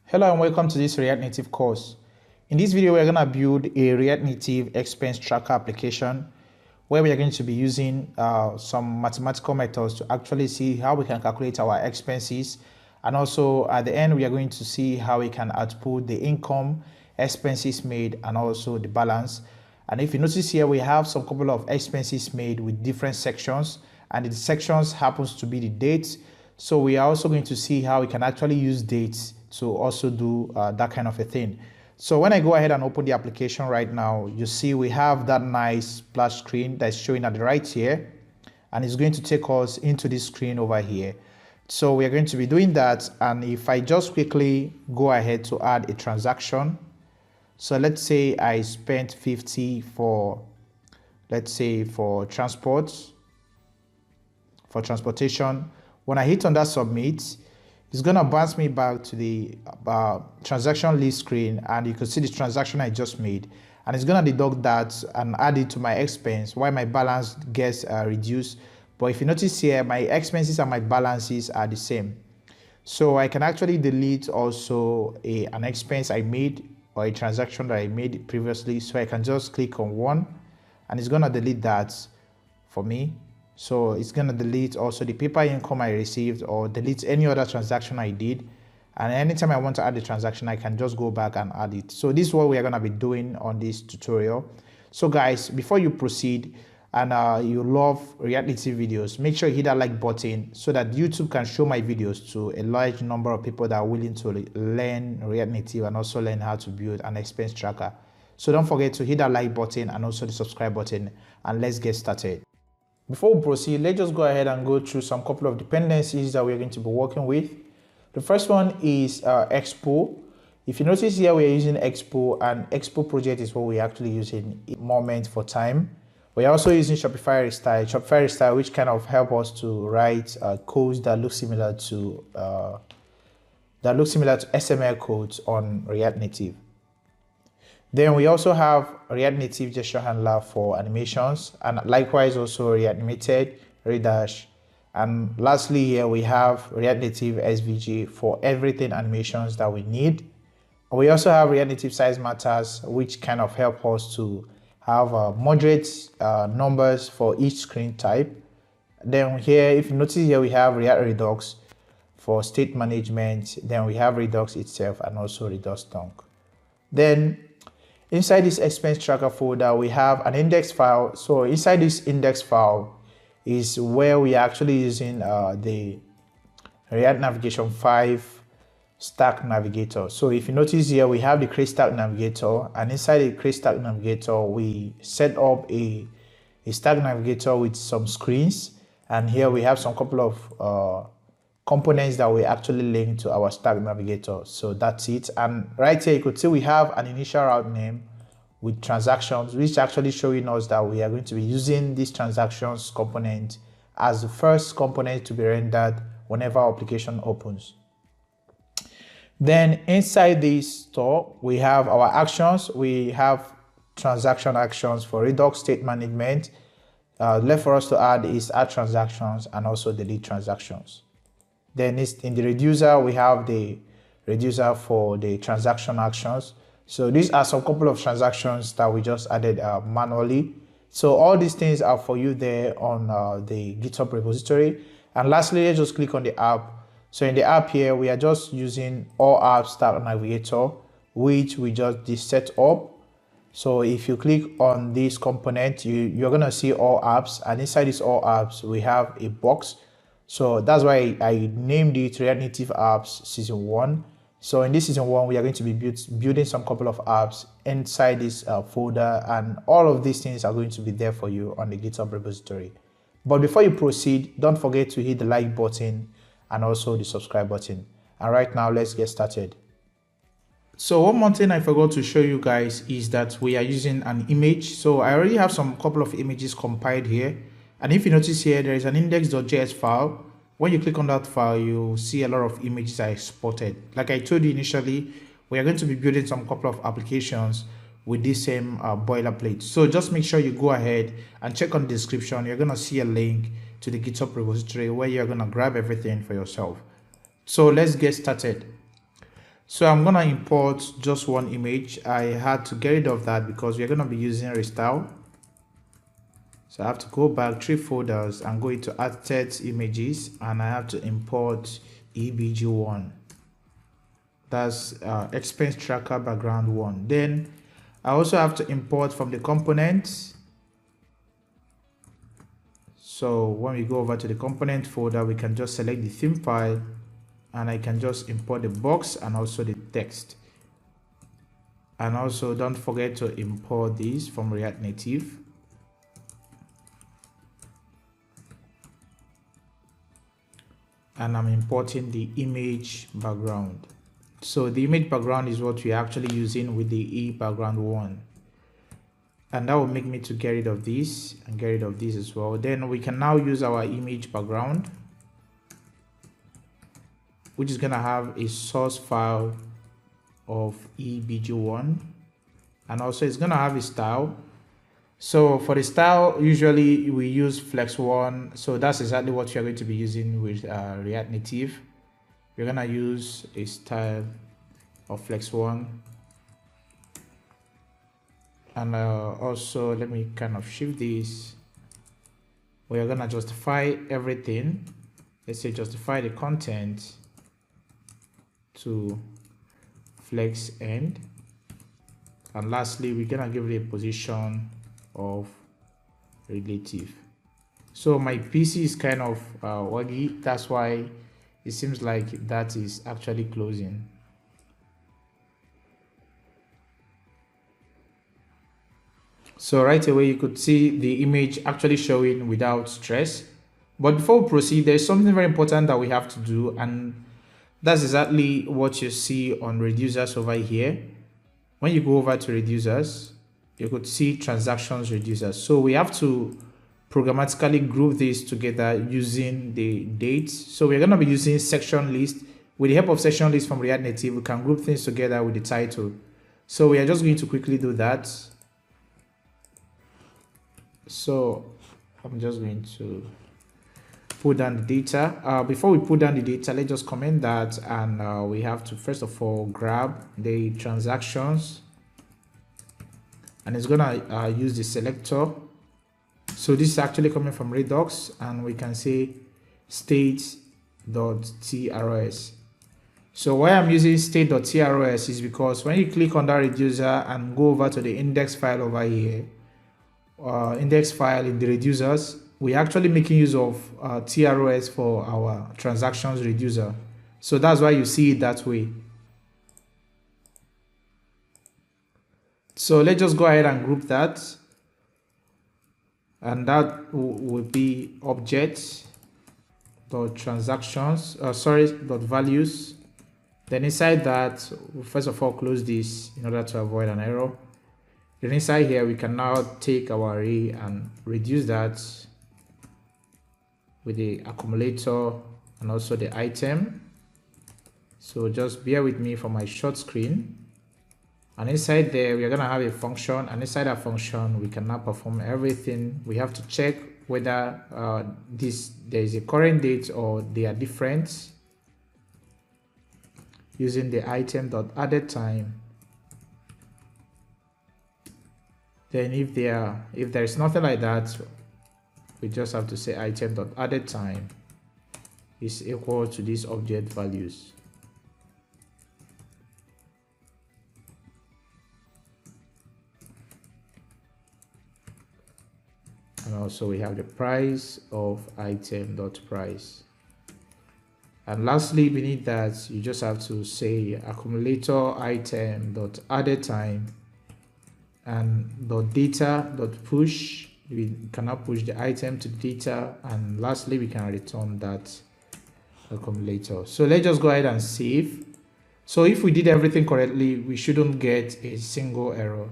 Hello and welcome to this React Native course. In this video, we're going to build a React Native expense tracker application where we are going to be using some mathematical methods to actually see how we can calculate our expenses. And also at the end, we are going to see how we can output the income, expenses made, and also the balance. And if you notice here, we have some couple of expenses made with different sections, and the sections happens to be the dates. So we are also going to see how we can actually use dates to also do that kind of a thing. So when I go ahead and open the application right now, you see we have that nice splash screen that's showing at the right here, and it's going to take us into this screen over here. So we are going to be doing that, and if I just quickly go ahead to add a transaction, so let's say I spent 50 for, let's say for transportation. When I hit on that submit, it's going to bounce me back to the transaction list screen, and you can see the transaction I just made, and it's going to deduct that and add it to my expense while my balance gets reduced. But if you notice here, my expenses and my balances are the same. So I can actually delete also an expense I made or a transaction that I made previously. So I can just click on one, and it's going to delete that for me. So it's going to delete also the paper income I received or delete any other transaction I did. And anytime I want to add the transaction, I can just go back and add it. So this is what we are going to be doing on this tutorial. So guys, before you proceed and you love React Native videos, make sure you hit that like button so that YouTube can show my videos to a large number of people that are willing to learn React Native and also learn how to build an expense tracker. So don't forget to hit that like button and also the subscribe button, and let's get started. Before we proceed, let's just go ahead and go through some couple of dependencies that we're going to be working with. The first one is Expo. If you notice here, we're using Expo, and Expo project is what we're actually using at the moment for time. We're also using Shopify restyle, which kind of help us to write codes that look similar to XML codes on React Native. Then we also have React Native gesture handler for animations, and likewise also reanimated, redash. And lastly here we have React Native SVG for everything animations that we need. We also have React Native size matters, which kind of help us to have moderate numbers for each screen type. Then here, if you notice here, we have React Redux for state management. Then we have Redux itself and also Redux Dunk. Then inside this expense tracker folder, we have an index file. So inside this index file is where we are actually using the React Navigation 5 stack navigator. So if you notice here, we have the create stack navigator, and inside the create stack navigator, we set up a stack navigator with some screens. And here we have some couple of components that we actually link to our stack navigator. So that's it. And right here you could see we have an initial route name with transactions, which actually showing us that we are going to be using this transactions component as the first component to be rendered whenever our application opens. Then inside this store, we have our actions. We have transaction actions for Redux state management. Left for us to add is add transactions and also delete transactions. Then in the reducer, we have the reducer for the transaction actions. So these are some couple of transactions that we just added manually. So all these things are for you there on the GitHub repository. And lastly, let's just click on the app. So in the app here, we are just using all apps stack navigator, which we just set up. So if you click on this component, you're gonna see all apps, and inside this all apps, we have a box. So that's why I named it React Native Apps Season 1. So in this Season 1, we are going to be building some couple of apps inside this folder, and all of these things are going to be there for you on the GitHub repository. But before you proceed, don't forget to hit the like button and also the subscribe button. And right now, let's get started. So one more thing I forgot to show you guys is that we are using an image. So I already have some couple of images compiled here. And if you notice here, there is an index.js file. When you click on that file, you'll see a lot of images I exported. Like I told you initially, we are going to be building some couple of applications with this same boilerplate. So just make sure you go ahead and check on the description. You're going to see a link to the GitHub repository where you're going to grab everything for yourself. So let's get started. So I'm gonna import just one image. I had to get rid of that because we're gonna be using restyle. So I have to go back 3 folders and go into assets images, and I have to import EBG1. That's expense tracker background 1. Then I also have to import from the components. So when we go over to the component folder, we can just select the theme file, and I can just import the box and also the text. And also don't forget to import this from React Native. And I'm importing the image background. So the image background is what we're actually using with the E background 1. And that will make me to get rid of this and get rid of this as well. Then we can now use our image background, which is gonna have a source file of EBG1, and also it's gonna have a style. So for the style, usually we use Flex1. So that's exactly what you're going to be using with React Native. We're gonna use a style of Flex1. And also, let me kind of shift this. We are gonna justify everything. Let's say justify the content to flex end. And lastly, we're gonna give it a position of relative. So my PC is kind of waggy. That's why it seems like that is actually closing. So right away, you could see the image actually showing without stress. But before we proceed, there's something very important that we have to do, and that's exactly what you see on reducers over here. When you go over to reducers, you could see transactions reducers. So we have to programmatically group these together using the dates. So we're going to be using section list. With the help of section list from React Native, we can group things together with the title. So we are just going to quickly do that. So I'm just going to put down the data. Before we put down the data, let's just comment that, and we have to first of all grab the transactions, and it's gonna use the selector. So this is actually coming from Redux, and we can say state.trs. So why I'm using state.trs is because when you click on that reducer and go over to the index file over here, index file in the reducers, we're actually making use of TROS for our transactions reducer. So that's why you see it that way. So let's just go ahead and group that. And that will be object.transactions, Then inside that, we'll first of all close this in order to avoid an error. Then inside here, we can now take our array and reduce that with the accumulator and also the item. So just bear with me for my short screen. And inside there, we are going to have a function, and inside that function, we can now perform everything. We have to check whether there is a current date or they are different using the item.addedTime. Then if there is nothing like that, we just have to say item.addedTime is equal to these object values. And also we have the price of item.price. And lastly, beneath that, you just have to say accumulator item.addedTime and .data.push. We cannot push the item to data, and lastly we can return that accumulator. So let's just go ahead and save. So if we did everything correctly, we shouldn't get a single error.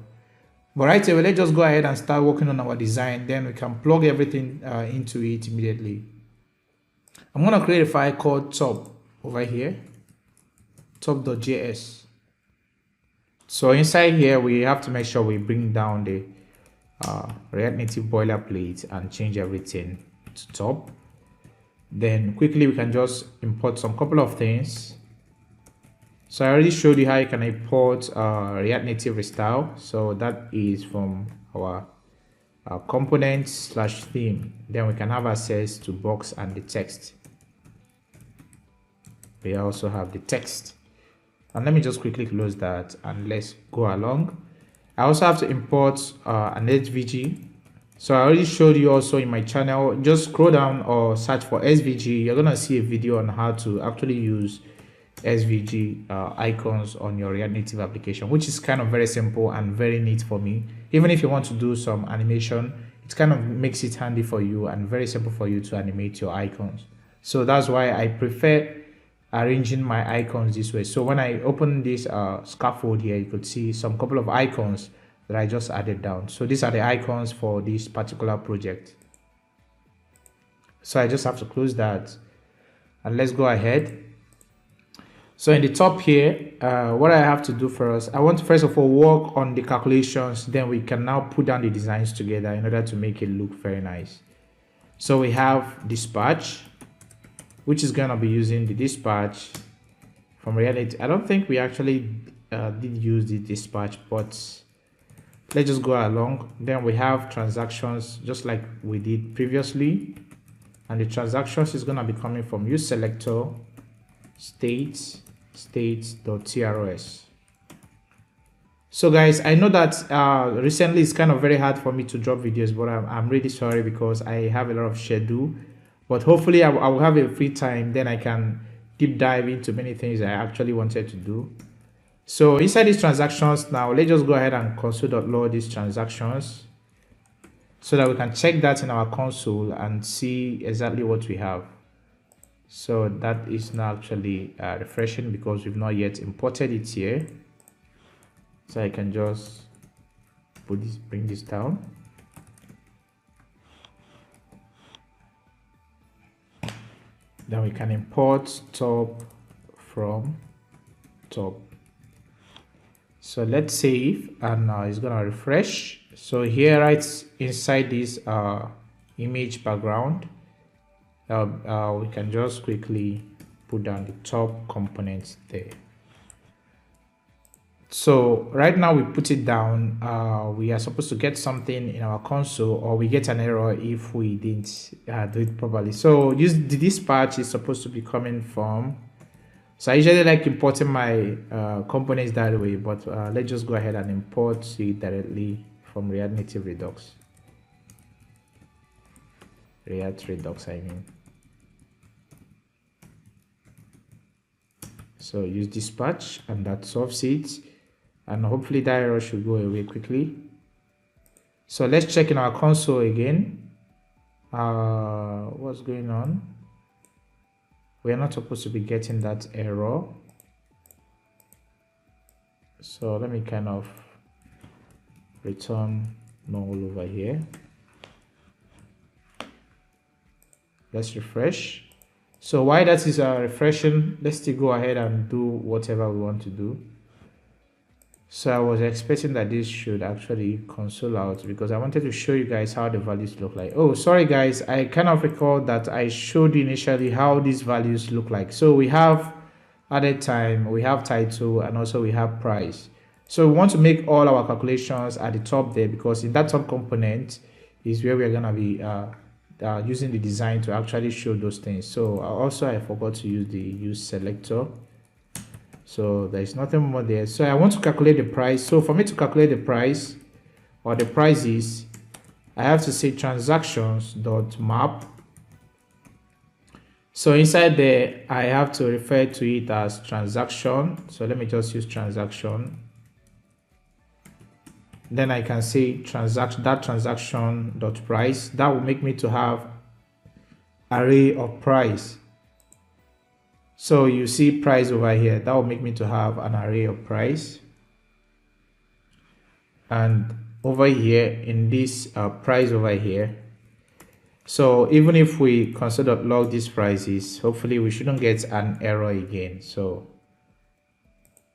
But right away, let's just go ahead and start working on our design. Then we can plug everything into it immediately. I'm going to create a file called top over here, top.js. So inside here, we have to make sure we bring down the React Native boilerplate and change everything to top. Then quickly we can just import some couple of things. So I already showed you how you can import React Native restyle. So that is from our components/theme. Then we can have access to box and the text. We also have the text. And let me just quickly close that and let's go along. I also have to import an SVG. So I already showed you also in my channel. Just scroll down or search for SVG. You're gonna see a video on how to actually use SVG icons on your React Native application, which is kind of very simple and very neat for me. Even if you want to do some animation, it kind of makes it handy for you and very simple for you to animate your icons. So that's why I prefer arranging my icons this way. So when I open this scaffold here, you could see some couple of icons that I just added down. So these are the icons for this particular project. So I just have to close that and let's go ahead. So in the top here, what I have to do first, I want to first of all work on the calculations, then we can now put down the designs together in order to make it look very nice. So we have dispatch, which is going to be using the dispatch from React. I don't think we actually did use the dispatch, but let's just go along. Then we have transactions just like we did previously, and the transactions is going to be coming from use selector states.tros. So guys, I know that recently it's kind of very hard for me to drop videos, but I'm really sorry because I have a lot of schedule. But hopefully I will have a free time, then I can deep dive into many things I actually wanted to do. So inside these transactions now, let's just go ahead and console.log these transactions so that we can check that in our console and see exactly what we have. So that is now actually refreshing because we've not yet imported it here. So I can just bring this down. Then we can import top from top. So let's save and it's gonna refresh. So here right inside this image background, we can just quickly put down the top components there. So right now we put it down. We are supposed to get something in our console, or we get an error if we didn't do it properly. So the dispatch is supposed to be coming from. So I usually like importing my components that way, but let's just go ahead and import it directly from React Native Redux. React Redux, I mean. So use dispatch and that solves it, and hopefully that error should go away quickly. So let's check in our console again. What's going on? We are not supposed to be getting that error. So let me kind of return null over here. Let's refresh. So while that is refreshing, let's still go ahead and do whatever we want to do. So I was expecting that this should actually console out because I wanted to show you guys how the values look like. Oh, sorry guys, I kind of recall that I showed you initially how these values look like. So we have added time, we have title, and also we have price. So we want to make all our calculations at the top there because in that top component is where we're gonna be using the design to actually show those things. So also I forgot to use the use selector. So there's nothing more there. So I want to calculate the price. So for me to calculate the price or the prices, I have to say transactions.map. So inside there, I have to refer to it as transaction. So let me just use transaction. Then I can say transaction.price. That will make me to have array of price. So you see price over here, that will make me to have an array of price. And over here in this price over here, so even if we console.log these prices, hopefully we shouldn't get an error again. So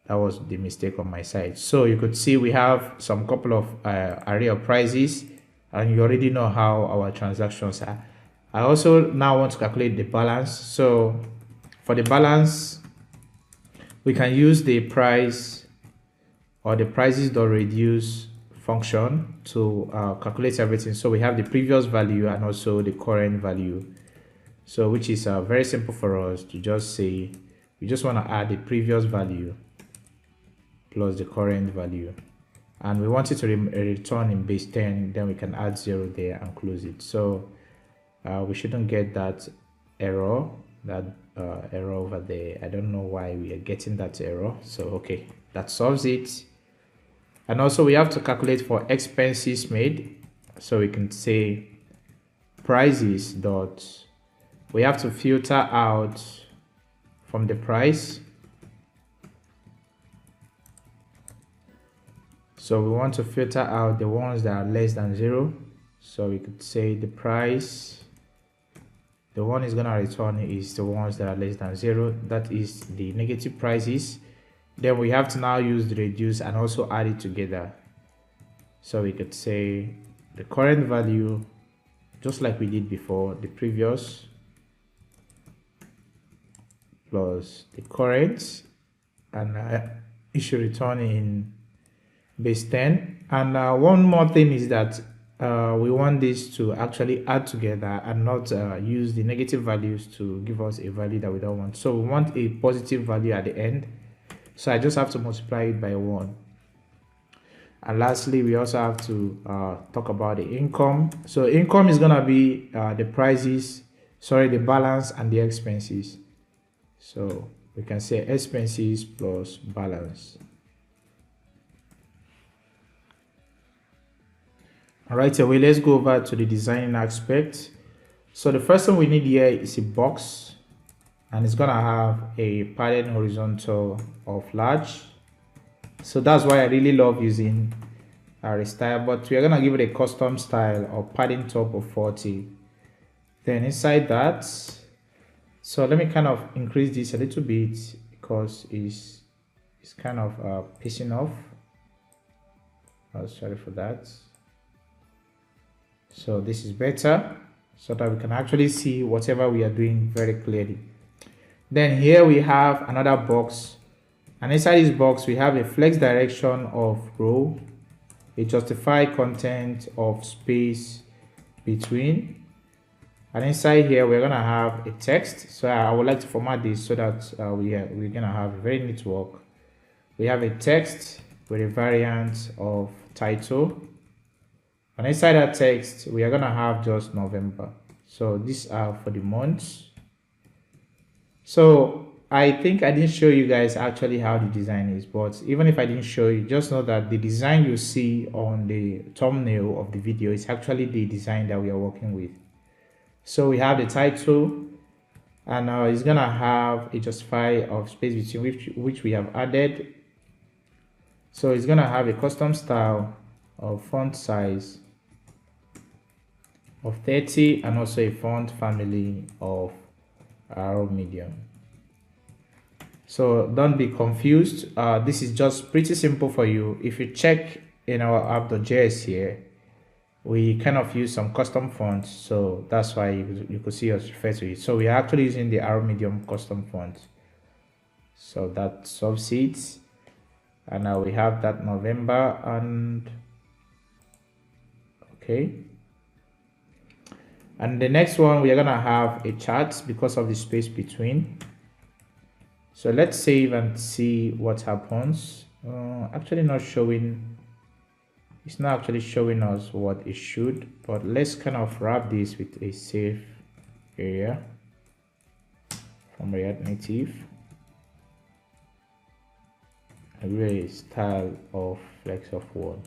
that was the mistake on my side. So you could see we have some couple of array of prices, and you already know how our transactions are. I also now want to calculate the balance. So for the balance, we can use the price or the prices.reduce function to calculate everything. So we have the previous value and also the current value. So which is very simple for us to just say we just want to add the previous value plus the current value, and we want it to return in base 10. Then we can add 0 there and close it. So we shouldn't get that error over there. I don't know why we are getting that error. So okay, that solves it. And also we have to calculate for expenses made. So we can say prices dot, we have to filter out from the price. So we want to filter out the ones that are less than 0. So we could say the price, the one is going to return is the ones that are less than 0. That is the negative prices. Then we have to now use the reduce and also add it together. So we could say the current value, just like we did before, the previous plus the current, and it should return in base 10. And one more thing is that we want this to actually add together and not use the negative values to give us a value that we don't want. So we want a positive value at the end. So I just have to multiply it by 1. And lastly, we also have to talk about the income. So income is going to be the prices, the balance and the expenses. So we can say expenses plus balance. All right, so let's go over to the designing aspect. So the first thing we need here is a box, and it's gonna have a padded horizontal of large. So that's why I really love using restyle, but we are gonna give it a custom style of padding top of 40. Then inside that, so let me kind of increase this a little bit because it's kind of pissing off. Oh, sorry for that. So this is better so that we can actually see whatever we are doing very clearly. Then here we have another box, and inside this box we have a flex direction of row, a justify content of space between, and inside here we're gonna have a text. So I would like to format this so that we're gonna have a very neat work. We have a text with a variant of title, and inside that text we are gonna have just November. So these are for the months. So I think I didn't show you guys actually how the design is, but even if I didn't show you, just know that the design you see on the thumbnail of the video is actually the design that we are working with. So we have the title, and it's gonna have a justify of space between which we have added. So it's gonna have a custom style of font size of 30 and also a font family of arrow medium. So don't be confused. This is just pretty simple for you. If you check in our app.js here, we kind of use some custom fonts, so that's why you could see us refer to it. So we are actually using the arrow medium custom font. So that solves it. And now we have that November, and okay. And the next one, we are gonna have a chart because of the space between. So let's save and see what happens. Actually not showing, it's not actually showing us what it should, but let's kind of wrap this with a safe area from React Native. A really style of flex of one.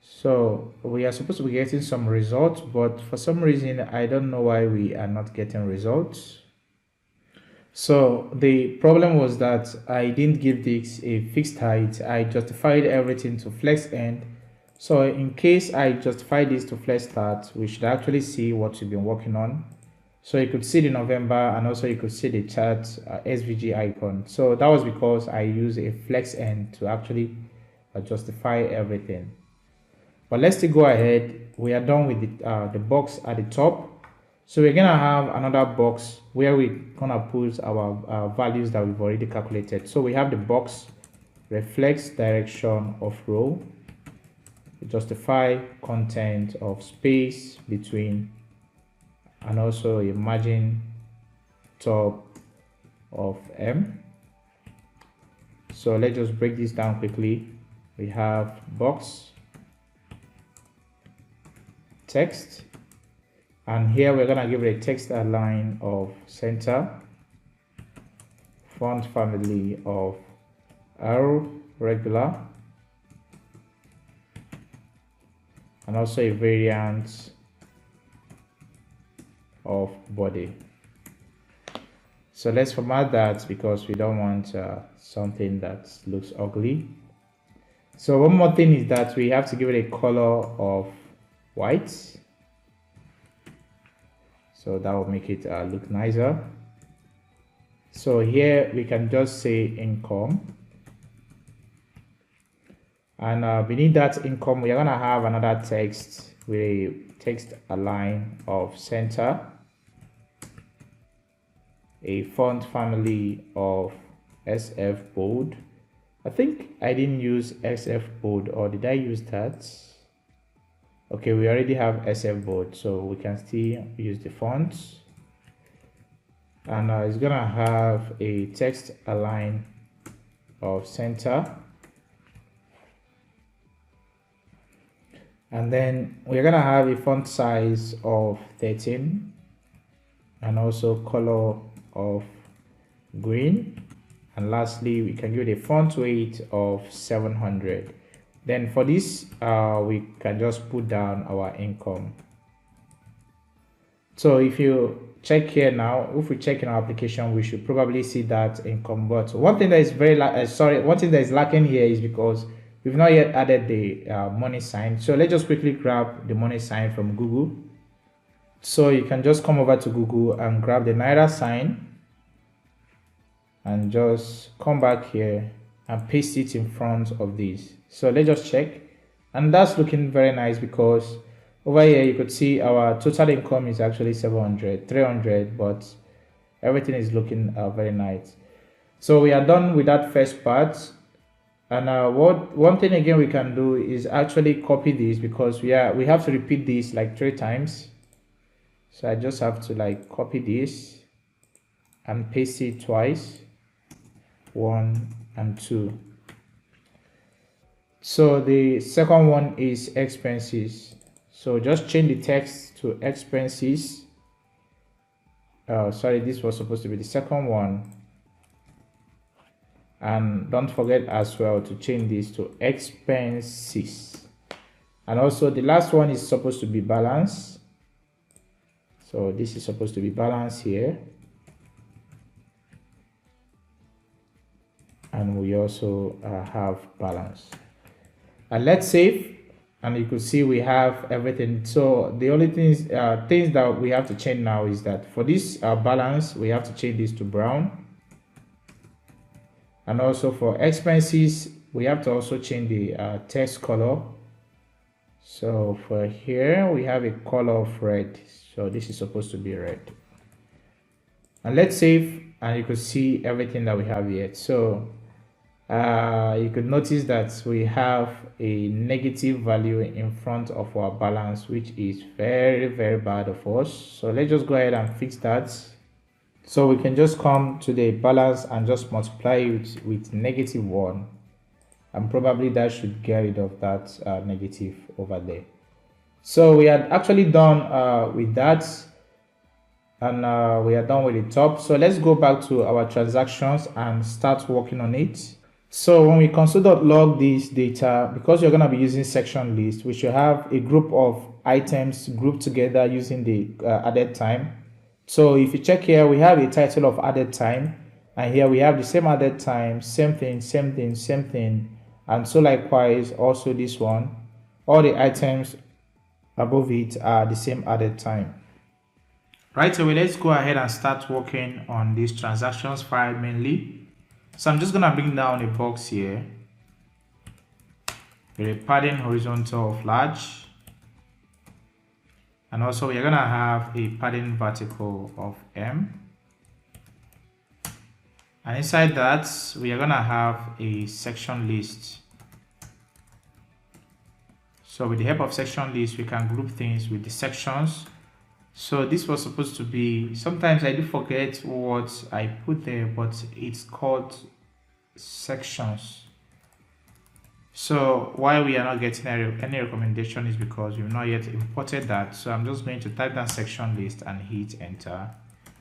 So we are supposed to be getting some results, but for some reason I don't know why we are not getting results. So the problem was that I didn't give this a fixed height. I justified everything to flex end. So in case I justify this to flex start, we should actually see what we've been working on. So you could see the November, and also you could see the chart SVG icon. So that was because I used a flex end to actually justify everything. But let's still go ahead. We are done with the box at the top. So we're gonna have another box where we're gonna put our values that we've already calculated. So we have the box reflects direction of row, justify content of space between, and also a margin top of M. So let's just break this down quickly. We have box, text, and here we're gonna give it a text align of center, font family of arrow regular, and also a variant of body. So let's format that because we don't want something that looks ugly. So one more thing is that we have to give it a color of white. So that will make it look nicer. So here we can just say income. And beneath that income, we are gonna have another text with a text align of center, a font family of SF bold. I think I didn't use SF bold, or did I use that? Okay, we already have SF bold, so we can still use the fonts. And it's gonna have a text align of center. And then we're gonna have a font size of 13 and also color of green. And lastly, we can give it a font weight of 700. Then for this, we can just put down our income. So if you check here now, if we check in our application, we should probably see that income. But one thing that is one thing that is lacking here is because we've not yet added the money sign. So let's just quickly grab the money sign from Google. So you can just come over to Google and grab the Naira sign and just come back here and paste it in front of this. So let's just check, and that's looking very nice because over here you could see our total income is actually 300, but everything is looking very nice. So we are done with that first part. And one thing again we can do is actually copy this because we have to repeat this like 3 times. So I just have to like copy this and paste it twice, 1 and 2. So the second one is expenses. So just change the text to expenses. Sorry, this was supposed to be the second one. And don't forget as well to change this to expenses. And also the last one is supposed to be balance. So this is supposed to be balance here. And we also have balance. And let's save. And you can see we have everything. So the only things that we have to change now is that for this balance, we have to change this to brown. And also for expenses, we have to also change the text color. So for here, we have a color of red. So this is supposed to be red. And let's save, and you can see everything that we have here. So you could notice that we have a negative value in front of our balance, which is very, very bad of us. So let's just go ahead and fix that. So we can just come to the balance and just multiply it with -1, and probably that should get rid of that negative over there. So we had actually done with that, and we are done with the top. So let's go back to our transactions and start working on it. So when we console.log this data, because you're going to be using section list, we should have a group of items grouped together using the added time. So if you check here, we have a title of added time, and here we have the same added time, same thing, same thing, same thing, and so likewise also this one. All the items above it are the same added time. Right away, let's go ahead and start working on this transactions file mainly. So I'm just gonna bring down a box here with a padding horizontal of large, And also we are going to have a padding vertical of M. And inside that, we are going to have a section list. So with the help of section list, we can group things with the sections. So this was supposed to be, sometimes I do forget what I put there, but it's called sections. So why we are not getting any recommendation is because we've not yet imported that. So I'm just going to type down section list and hit enter.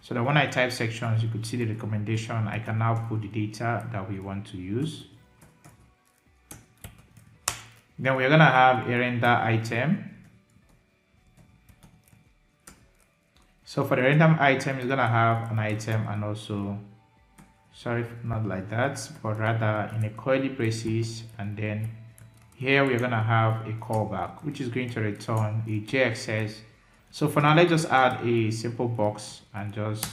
So that when I type sections, you could see the recommendation. I can now put the data that we want to use. Then we're going to have a render item. So for the random item, it's going to have an item and also, sorry, not like that, but rather in a curly braces. And then here we're going to have a callback, which is going to return a JXS. So for now, let's just add a simple box and just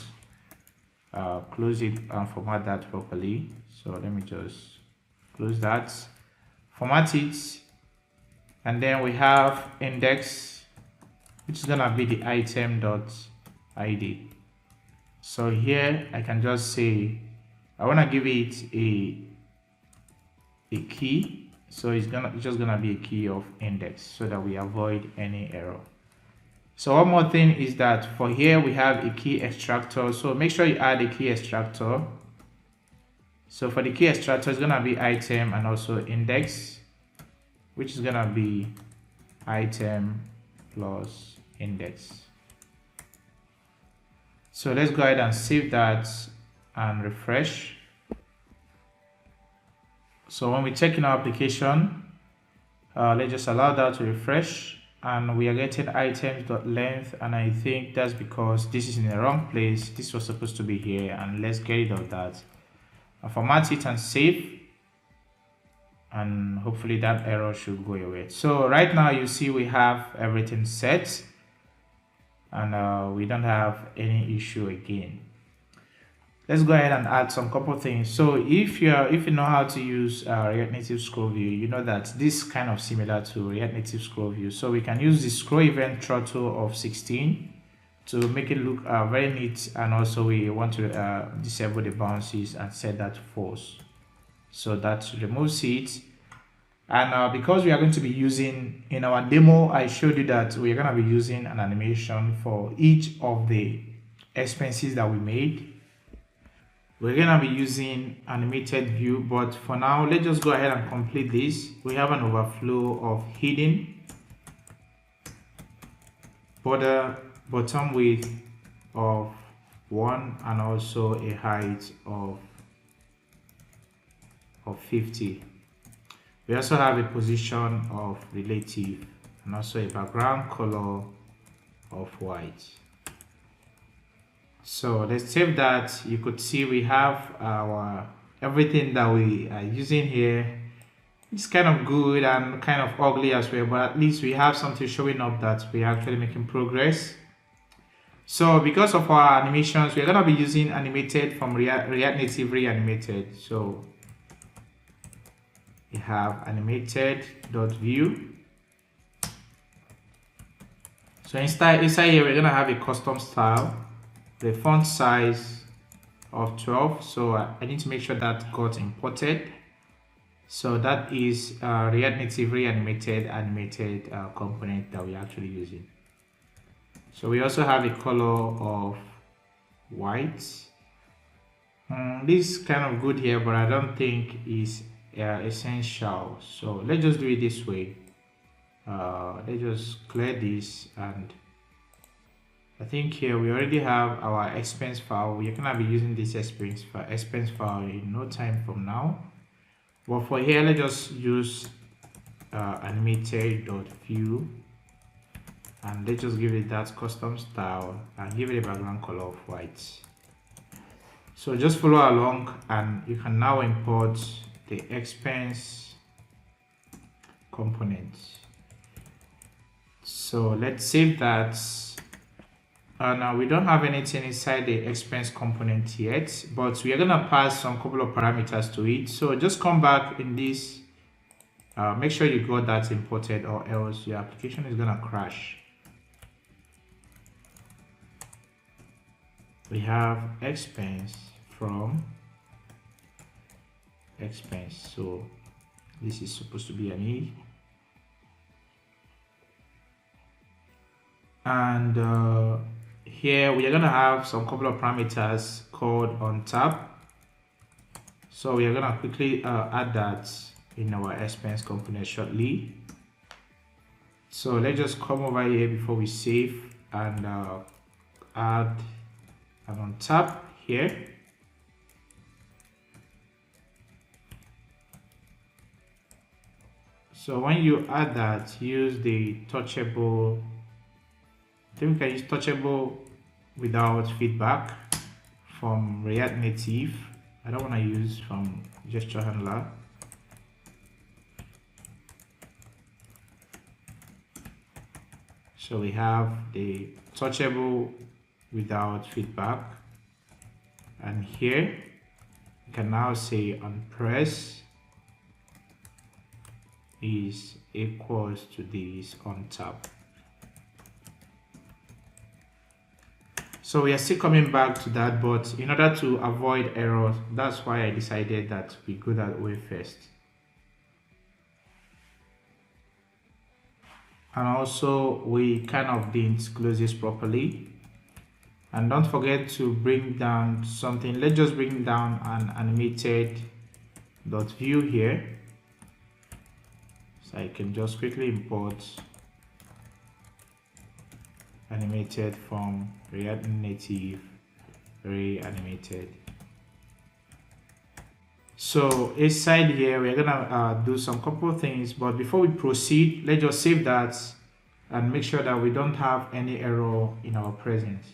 close it and format that properly. So let me just close that, format it. And then we have index, which is going to be the item.id. So here I can just say I want to give it a key. So it's just gonna be a key of index so that we avoid any error. So one more thing is that for here we have a key extractor. So make sure you add a key extractor. So for the key extractor, it's gonna be item and also index, which is gonna be item plus index. So let's go ahead and save that and refresh. So when we check in our application, let's just allow that to refresh, and we are getting items.length, and I think that's because this is in the wrong place. This was supposed to be here, and let's get rid of that. I'll format it and save, and hopefully that error should go away. So right now you see we have everything set, and we don't have any issue again. Let's go ahead and add some couple things. So if you know how to use React Native Scroll View, you know that this is kind of similar to React Native Scroll View. So we can use the scroll event throttle of 16 to make it look very neat, and also we want to disable the bounces and set that to false. So that removes it. And because we are going to be using, in our demo, I showed you that we are going to be using an animation for each of the expenses that we made. We're going to be using animated view, but for now, let's just go ahead and complete this. We have an overflow of hidden, border, bottom width of 1, and also a height of 50. We also have a position of relative and also a background color of white. So let's save that. You could see we have our everything that we are using here. It's kind of good and kind of ugly as well, but at least we have something showing up that we are actually making progress. So because of our animations, we're going to be using animated from React Native reanimated. So we have animated.view. So inside here, we're going to have a custom style, the font size of 12. So I need to make sure that got imported. So that is React Native reanimated animated component that we're actually using. So we also have a color of white. This is kind of good here, but I don't think is essential. So let's just do it this way. Let's just clear this, and I think here we already have our expense file. We're gonna be using this expense file in no time from now. But for here, let's just use animated.view, and let's just give it that custom style and give it a background color of white. So just follow along, and you can now import the expense component. So let's save that. Now we don't have anything inside the expense component yet, but we are gonna pass some couple of parameters to it. So just come back in this, make sure you got that imported, or else your application is gonna crash. we have expense from expense. So this is supposed to be an E. And here we are going to have some couple of parameters called on tap. So we are going to quickly add that in our expense component shortly. So let's just come over here before we save and add an on tap here. So when you add that, use the touchable. I think we can use touchable without feedback from React Native. I don't want to use from gesture handler. So we have the touchable without feedback, and here we can now say on press is equals to this on tap. So we are still coming back to that, but in order to avoid errors, that's why I decided that we go that way first. And also we kind of didn't close this properly. And don't forget to bring down something. Let's just bring down an animated dot view here. So I can just quickly import animated from React Native reanimated. So inside here we're gonna do some couple of things, but before we proceed, let's just save that and make sure that we don't have any error in our presence.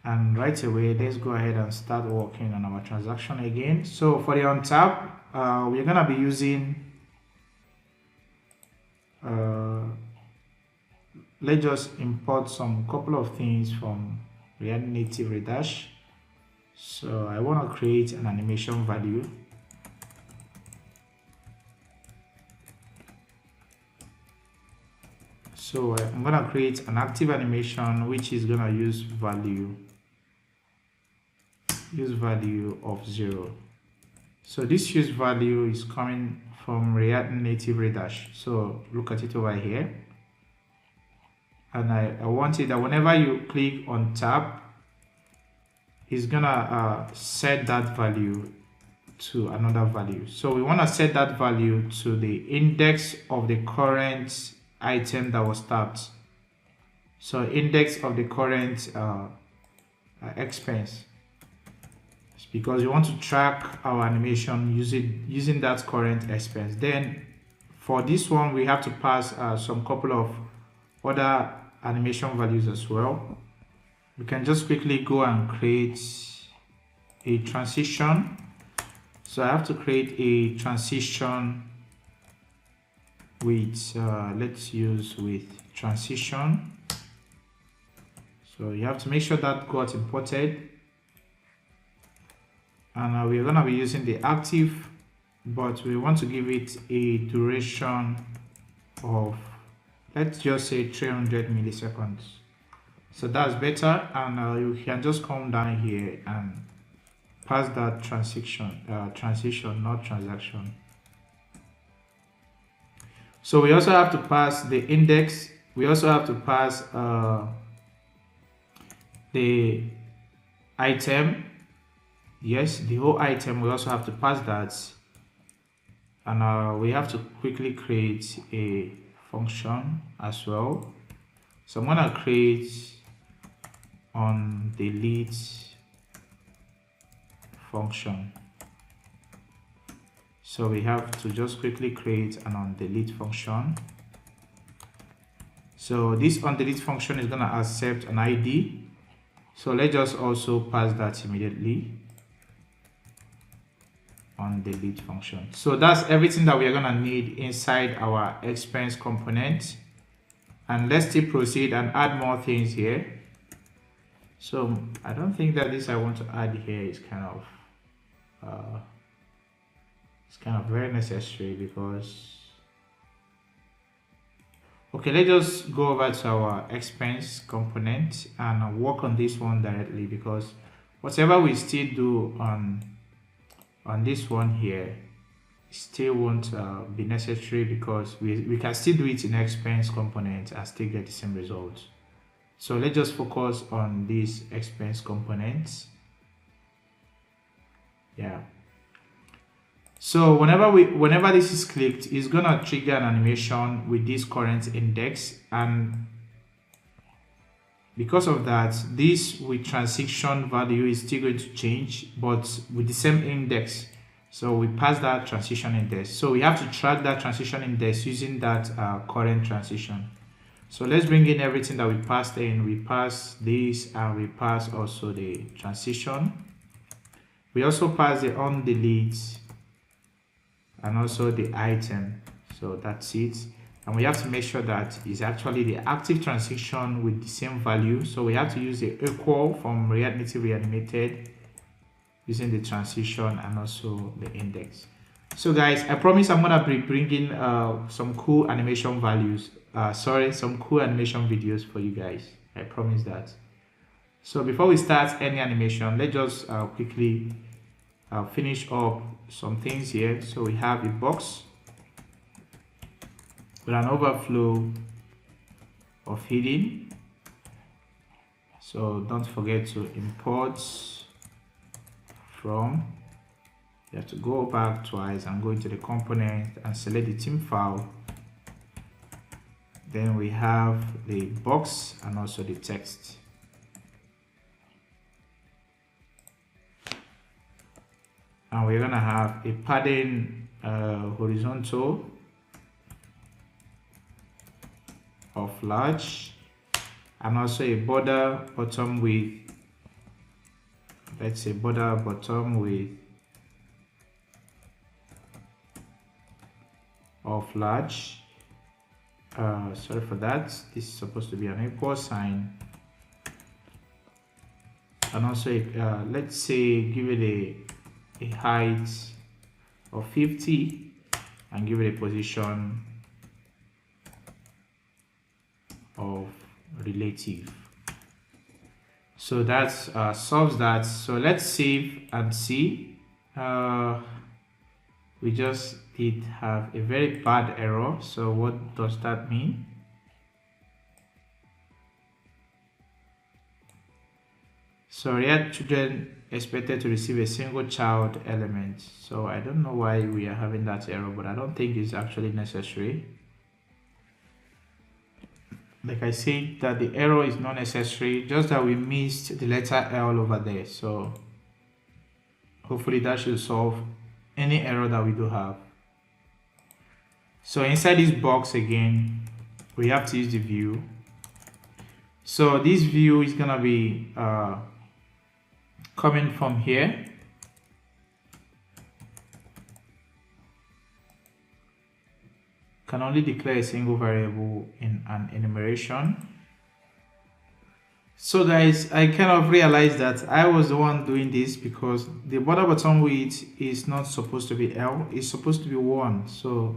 And right away, let's go ahead and start working on our transaction again. So for the on tap, we're gonna be using let's just import some couple of things from React Native Redash. So I want to create an animation value. So I'm going to create an active animation which is going to use value of 0. So this use value is coming from React Native Redash. So look at it over here. And I want it that whenever you click on tap, it's gonna set that value to another value. So we want to set that value to the index of the current item that was tapped. So index of the current expense. It's because we want to track our animation using that current expense. Then for this one, we have to pass some couple of other animation values as well. We can just quickly go and create a transition. So I have to create a transition with let's use with transition. So you have to make sure that got imported, and we're going to be using the active, but we want to give it a duration of, let's just say 300 milliseconds. So that's better, and you can just come down here and pass that transition, not transaction. So we also have to pass the index. We also have to pass the item. Yes, the whole item. We also have to pass that, and we have to quickly create a function as well. So I'm gonna create on delete function. So we have to just quickly create an on delete function. So this on delete function is gonna accept an ID. So let's just also pass that immediately. On delete function. So that's everything that we are gonna need inside our expense component. And let's still proceed and add more things here. So I don't think that this I want to add here is kind of very necessary, because Okay, let's just go over to our expense component and work on this one directly, because whatever we still do on this one here still won't be necessary, because we can still do it in expense component and still get the same results. So let's just focus on these expense components. Yeah. So whenever this is clicked, it's gonna trigger an animation with this current index, and because of that, this with transition value is still going to change, but with the same index. So we pass that transition index. So we have to track that transition index using that current transition. So let's bring in everything that we passed in. We pass this, and we pass also the transition. We also pass the on delete and also the item. So that's it. And we have to make sure that is actually the active transition with the same value. So we have to use the equal from reanimated reanimated using the transition and also the index. So guys, I promise I'm gonna be bringing some cool animation values. Some cool animation videos for you guys. I promise that. So before we start any animation, let's just quickly finish up some things here. So we have a box with an overflow of hidden. So don't forget to import from. You have to go back twice and go into the component and select the theme file. Then we have the box and also the text. And we're gonna have a padding horizontal of large, and also a border bottom width. Let's say border bottom width of large. Sorry for that. This is supposed to be an equal sign. And also, let's say give it a height of 50 and give it a position of relative. So that solves that. So let's save and see. We just did have a very bad error. So what does that mean? So react children expected to receive a single child element. So I don't know why we are having that error, but I don't think it's actually necessary. Like I said, that the error is not necessary, just that we missed the letter L over there. So hopefully that should solve any error that we do have. So inside this box again, we have to use the view. So this view is gonna be coming from here. Can only declare a single variable in an enumeration. So guys, I kind of realized that I was the one doing this, because the border bottom width is not supposed to be L, it's supposed to be 1. So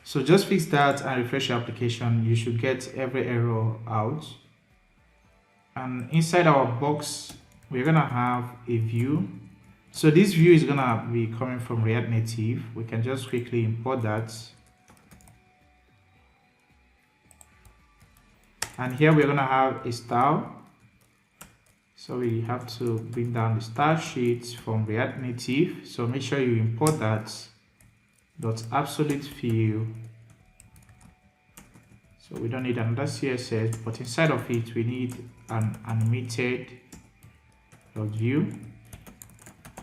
just fix that and refresh your application. You should get every error out. And inside our box, we're gonna have a view. So this view is gonna be coming from React Native. We can just quickly import that. And here we're gonna have a style. So we have to bring down the style sheet from React Native. So make sure you import that .absolute fill. So we don't need another CSS, but inside of it we need an animated view,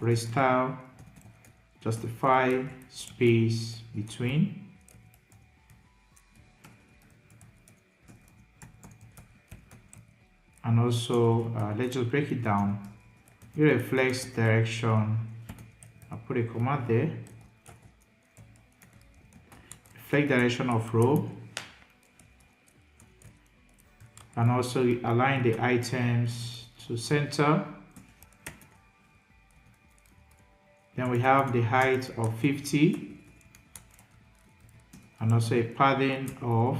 restyle, justify, space between. And also let's just break it down. Here reflects direction. I'll put a comma there. Reflect direction of row. And also align the items to center. Then we have the height of 50. And also a padding of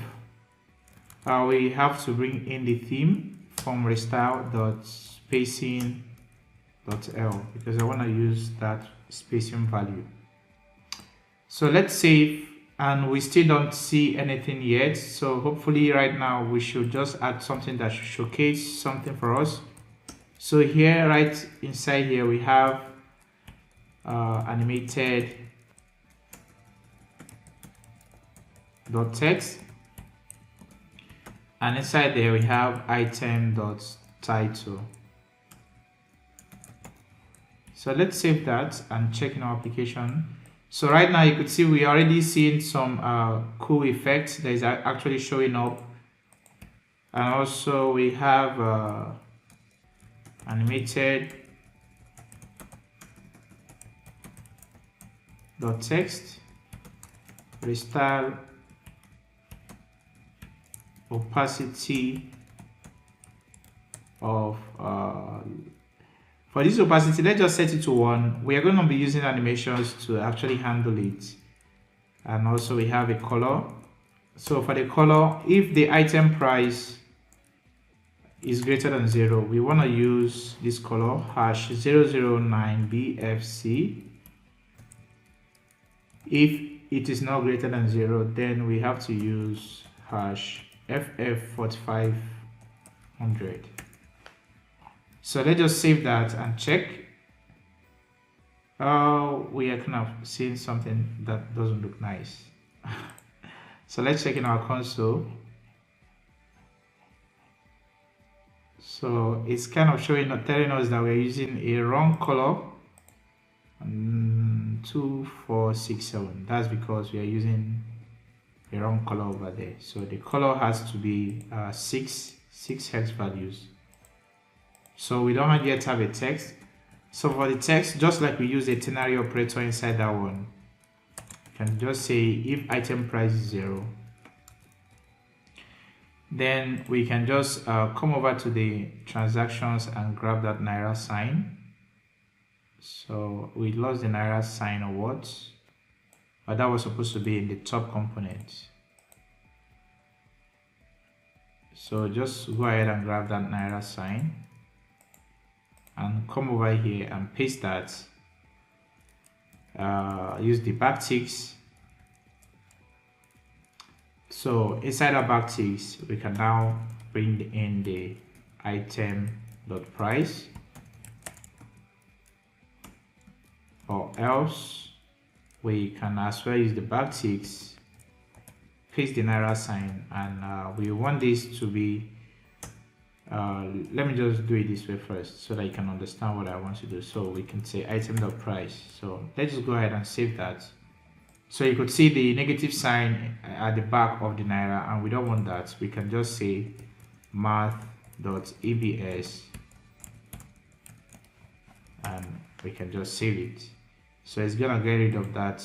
we have to bring in the theme from restyle.spacing.l because I want to use that spacing value. So let's save, and we still don't see anything yet. So hopefully right now we should just add something that should showcase something for us. So here, right inside here, we have animated .text, and inside there we have item.title. So let's save that and check in our application. So right now you could see we already seeing some cool effects that is actually showing up, and also we have animated .text, restyle, opacity of for this opacity, let's just set it to 1. We are going to be using animations to actually handle it. And also we have a color. So for the color, if the item price is greater than 0, we want to use this color #009BFC. If it is not greater than 0, then we have to use #FF4500. So let's just save that and check. We are kind of seeing something that doesn't look nice. So let's check in our console. So it's kind of telling us that we're using a wrong color. 2467. That's because we are using a wrong color over there. So the color has to be 6 hex values. So we don't yet have a text. So for the text, just like we use a ternary operator inside that one, you can just say if item price is 0, then we can just come over to the transactions and grab that Naira sign. So we lost the Naira sign or what? But that was supposed to be in the top component. So just go ahead and grab that Naira sign and come over here and paste that. Use the backticks. So inside our backticks, we can now bring in the item.price, or else we can as well use the backticks, paste the Naira sign, and we want this to be let me just do it this way first so that you can understand what I want to do. So we can say item.price. So let's just go ahead and save that. So you could see the negative sign at the back of the Naira, and we don't want that. We can just say math.abs and we can just save it. So it's gonna get rid of that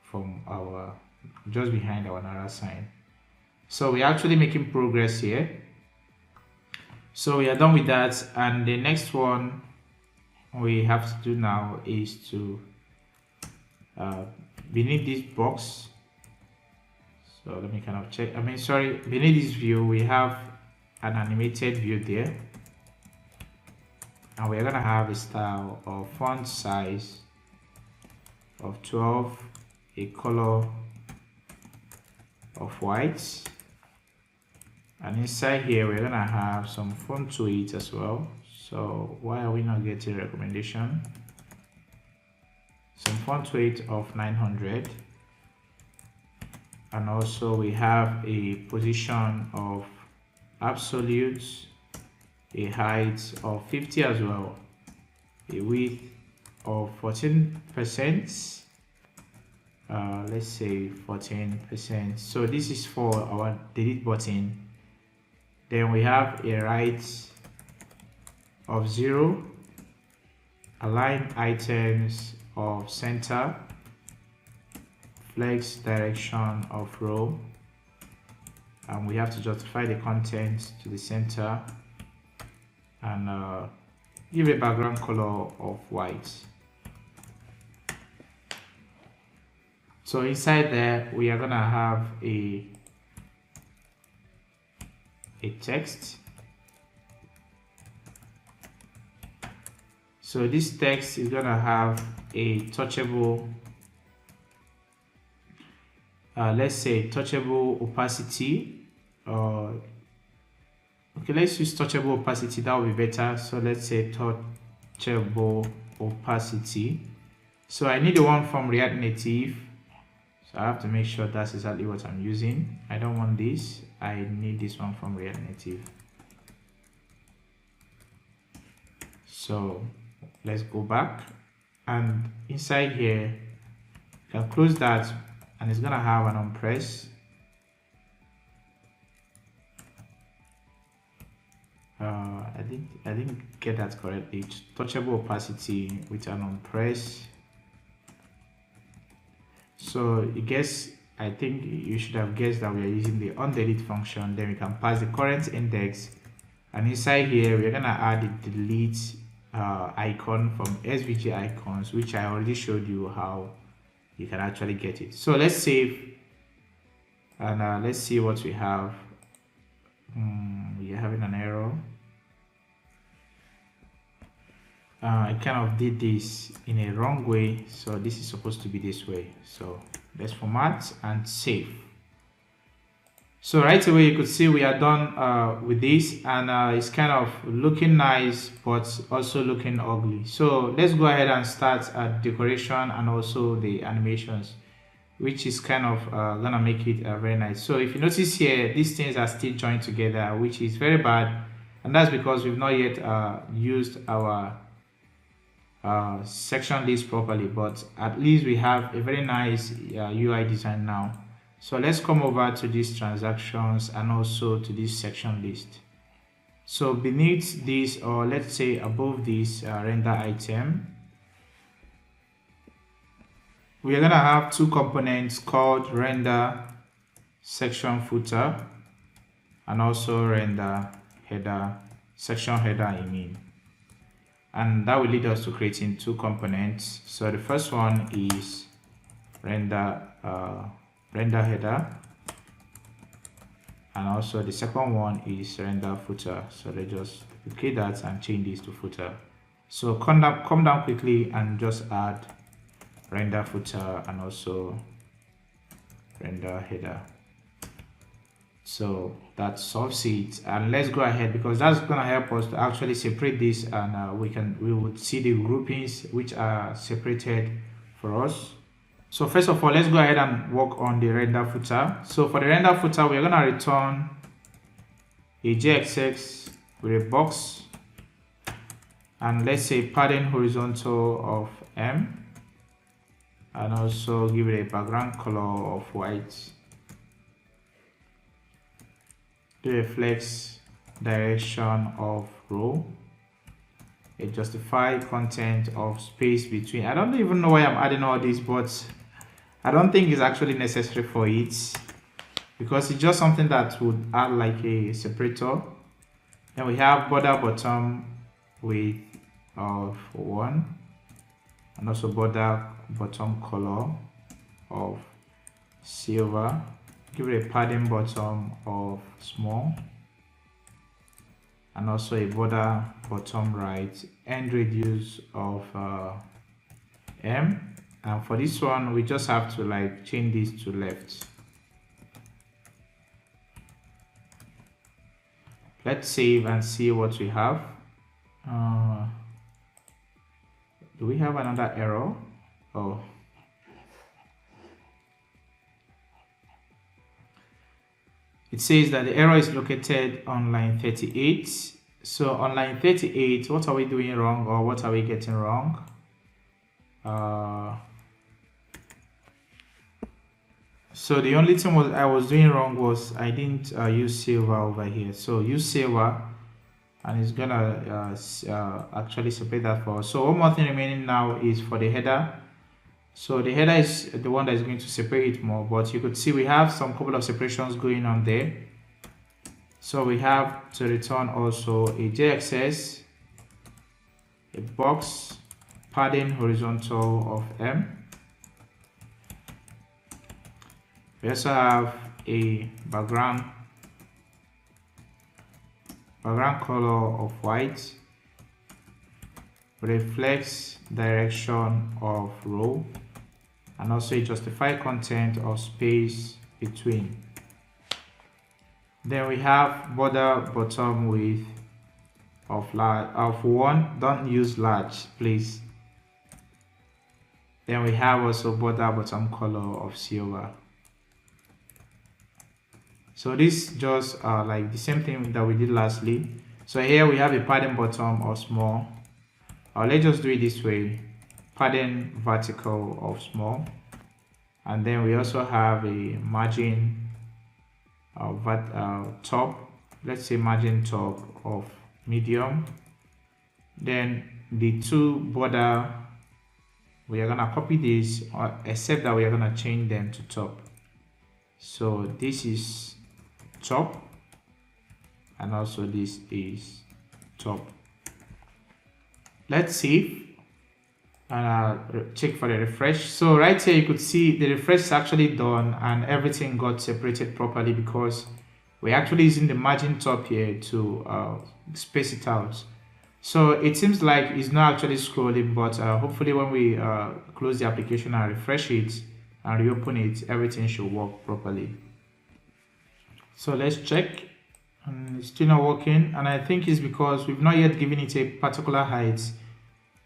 from our just behind our Naira sign. So we're actually making progress here. So we are done with that, and the next one we have to do now is to beneath this box. So let me kind of check. Beneath this view we have an animated view there, and we're gonna have a style of font size of 12, a color of white, and inside here we're gonna have some font weight as well. So why are we not getting recommendation? Some font weight of 900, and also we have a position of absolute, a height of 50 as well, a width of 14%, let's say 14%. So this is for our delete button. Then we have a right of 0, align items of center, flex direction of row, and we have to justify the content to the center, and give a background color of white. So inside there we are gonna have a a text. So this text is gonna have a touchable, let's say touchable opacity. Okay, let's use touchable opacity. That will be better. So let's say touchable opacity. So I need the one from React Native. So I have to make sure that's exactly what I'm using. I don't want this. I need this one from React Native. So let's go back, and inside here you can close that, and it's gonna have an unpress. I didn't get that correctly. It's touchable opacity with an unpress. So I think you should have guessed that we are using the onDelete function. Then we can pass the current index, and inside here we're gonna add the delete icon from SVG icons, which I already showed you how you can actually get it. So let's save, and let's see what we have. We are having an error. I kind of did this in a wrong way, so this is supposed to be this way. So let's format and save. So right away you could see we are done with this, and it's kind of looking nice but also looking ugly. So let's go ahead and start decoration and also the animations, which is kind of gonna make it very nice. So if you notice here, these things are still joined together, which is very bad, and that's because we've not yet used our section list properly, but at least we have a very nice UI design now. So let's come over to these transactions and also to this section list. So beneath this, or let's say above this render item, we are gonna have two components called render section footer and also render header section header image, and that will lead us to creating two components. So the first one is render header, and also the second one is render footer. So let's just duplicate that and change this to footer. So come down quickly and just add render footer and also render header. So that solves it, and let's go ahead, because that's going to help us to actually separate this, and we would see the groupings which are separated for us. So first of all, let's go ahead and work on the render footer. So for the render footer, we're going to return a JXX with a box, and let's say padding horizontal of M, and also give it a background color of white. Do a flex direction of row, a justify content of space between. I don't even know why I'm adding all this, but I don't think it's actually necessary for it, because it's just something that would add like a separator. Then we have border bottom width of 1, and also border bottom color of silver. Give it a padding bottom of small, and also a border bottom right, end radius of M. And for this one, we just have to like change this to left. Let's save and see what we have. Do we have another error? Oh. It says that the error is located on line 38. So on line 38, what are we doing wrong, or what are we getting wrong? So the only thing I was doing wrong was I didn't use silver over here. So use silver, and it's gonna actually separate that for us. So one more thing remaining now is for the header. So the header is the one that is going to separate it more, but you could see we have some couple of separations going on there. So we have to return also a JXS, a box, padding horizontal of M. We also have a background background color of white, reflects direction of row, and also justify content or space between. Then we have border bottom width of 1. Don't use large, please. Then we have also border bottom color of silver. So this just like the same thing that we did lastly. So here we have a padding bottom of small. Let's just do it this way: padding vertical of small, and then we also have a margin top. Let's say margin top of medium. Then the two border, we are gonna copy this, except that we are gonna change them to top. So this is top, and also this is top. Let's see and check for the refresh. So right here you could see the refresh is actually done and everything got separated properly, because we're actually using the margin top here to space it out. So it seems like it's not actually scrolling, but hopefully when we close the application and refresh it and reopen it, everything should work properly. So let's check, and it's still not working, and I think it's because we've not yet given it a particular height.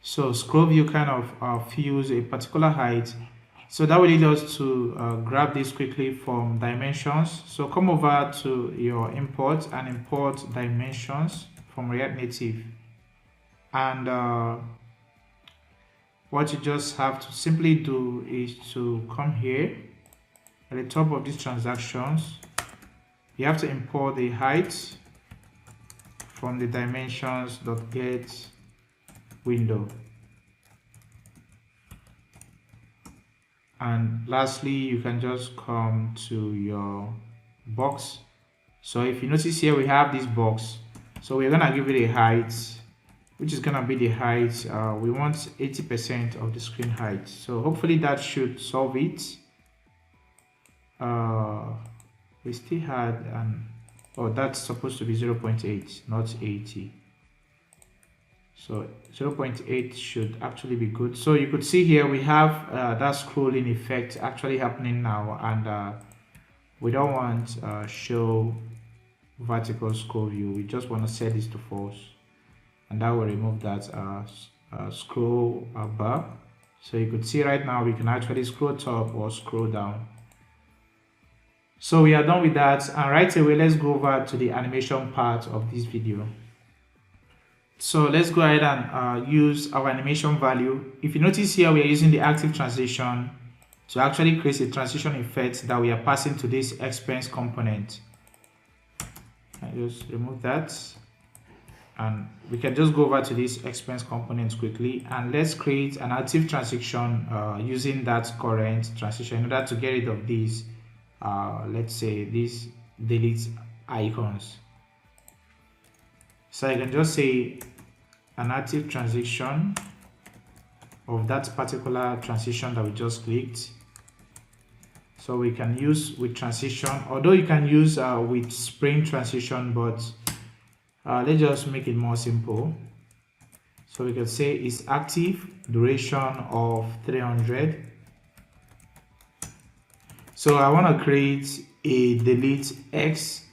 So scroll view kind of fills a particular height, so that will lead us to grab this quickly from dimensions. So come over to your import and import dimensions from React Native, and what you just have to simply do is to come here at the top of these transactions. You have to import the height from the dimensions.get window, and lastly you can just come to your box. So if you notice here we have this box, so we're gonna give it a height, which is gonna be the height we want 80% of the screen height. So hopefully that should solve it. We still had that's supposed to be 0.8, not 80. So 0.8 should actually be good. So you could see here we have that scrolling effect actually happening now, and we don't want show vertical scroll view. We just want to set this to false, and that will remove that scroll bar. So you could see right now we can actually scroll top or scroll down. So we are done with that, and right away let's go over to the animation part of this video. So let's go ahead and use our animation value. If you notice here, we are using the active transition to actually create a transition effect that we are passing to this expense component. I just remove that, and we can just go over to this expense component quickly, and let's create an active transition using that current transition in order to get rid of these let's say these delete icons. So I can just say an active transition of that particular transition that we just clicked. So we can use with transition, although you can use with spring transition, but let's just make it more simple. So we can say it's active duration of 300. So I want to create a delete X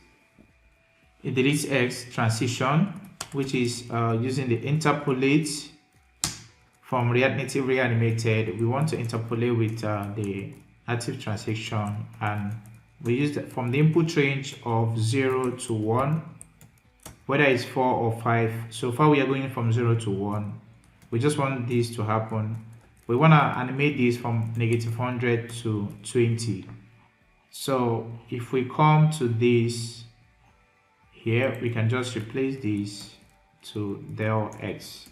transition, which is using the interpolate from React Native reanimated. We want to interpolate with the active transition, and we use that from the input range of 0 to 1, whether it's 4 or 5. So far we are going from 0 to 1. We just want this to happen. We want to animate this from -100 to 20. So if we come to this here, we can just replace this to del X.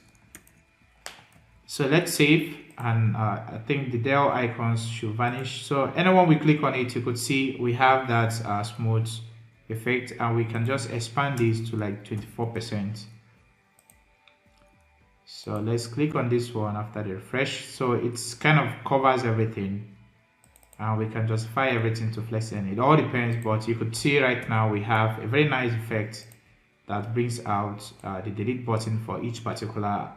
So let's save, and I think the del icons should vanish. So anyone we click on it, you could see we have that smooth effect, and we can just expand this to like 24%. So let's click on this one after the refresh. So it's kind of covers everything, and we can justify everything to flex, and it all depends, but you could see right now we have a very nice effect that brings out the delete button for each particular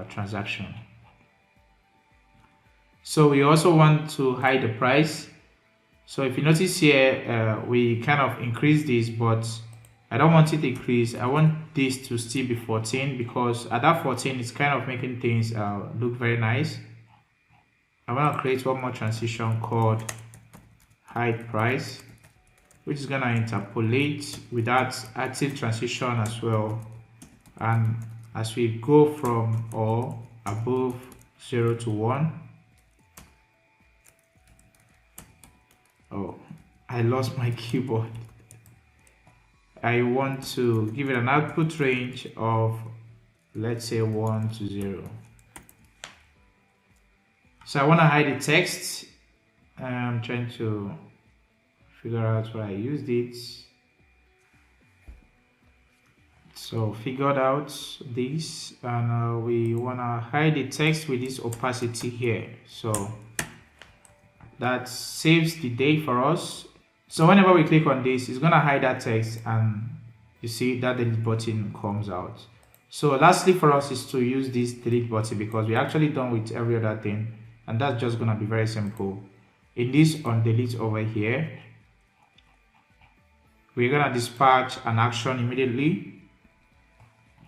transaction. So we also want to hide the price. So if you notice here, we kind of increase this, but I don't want it to increase. I want this to still be 14 because at that 14, it's kind of making things look very nice. I want to create one more transition called hide price, which is going to interpolate with that active transition as well. And as we go from or above 0 to 1, oh, I lost my keyboard. I want to give it an output range of, let's say, 1 to 0. So I want to hide the text. I'm trying to figure out where I used it. So figured out this, and we want to hide the text with this opacity here. So that saves the day for us. So whenever we click on this, it's going to hide that text, and you see that delete button comes out. So lastly for us is to use this delete button because we're actually done with every other thing, and that's just going to be very simple. In this on delete over here, we're going to dispatch an action immediately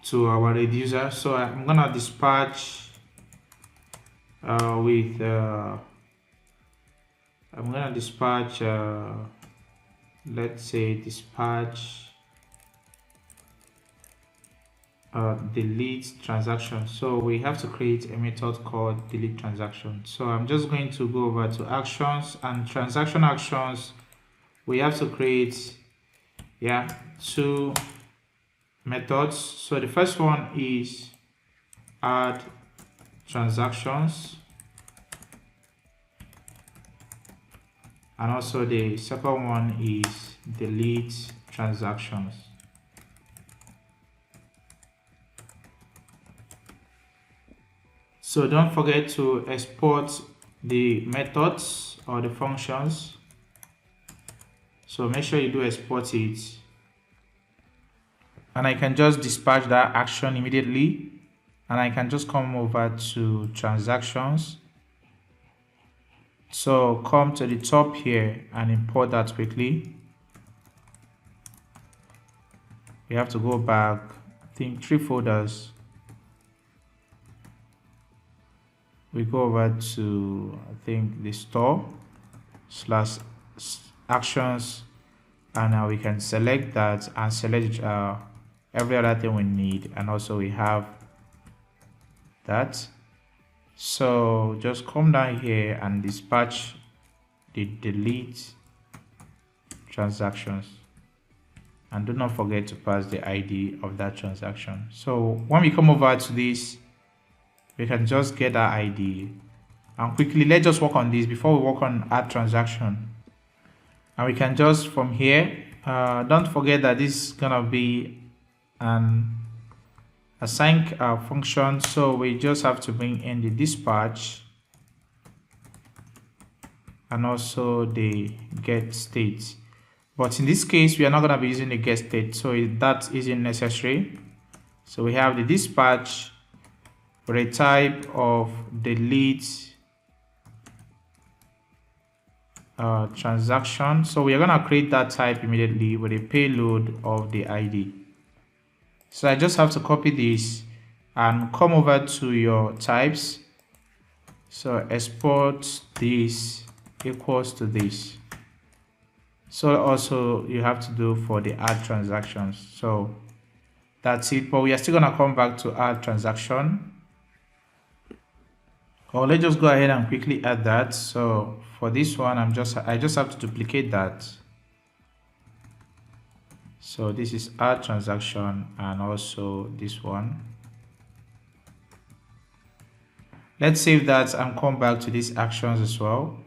to our reducer. So I'm going to dispatch let's say dispatch delete transaction. So we have to create a method called delete transaction. So I'm just going to go over to actions and transaction actions. We have to create two methods. So the first one is add transactions, and also the second one is delete transactions. So don't forget to export the methods or the functions. So make sure you do export it. And I can just dispatch that action immediately. And I can just come over to transactions. So come to the top here and import that quickly. We have to go back, I think 3 folders. We go over to, I think, the store / actions, and now we can select that and select every other thing we need, and also we have that. So just come down here and dispatch the delete transactions, and do not forget to pass the ID of that transaction. So when we come over to this, we can just get that ID, and quickly let's just work on this before we work on add transaction. And we can just from here, don't forget that this is gonna be an assign function, so we just have to bring in the dispatch and also the get state. But in this case, we are not going to be using the get state, so that isn't necessary. So we have the dispatch with a type of delete transaction. So we are going to create that type immediately with a payload of the ID. So I just have to copy this and come over to your types. So export this equals to this. So also you have to do for the add transactions. So that's it, but we are still gonna come back to add transaction. Or let's just go ahead and quickly add that. So for this one, I just have to duplicate that. So this is add transaction, and also this one. Let's save that and come back to these actions as well.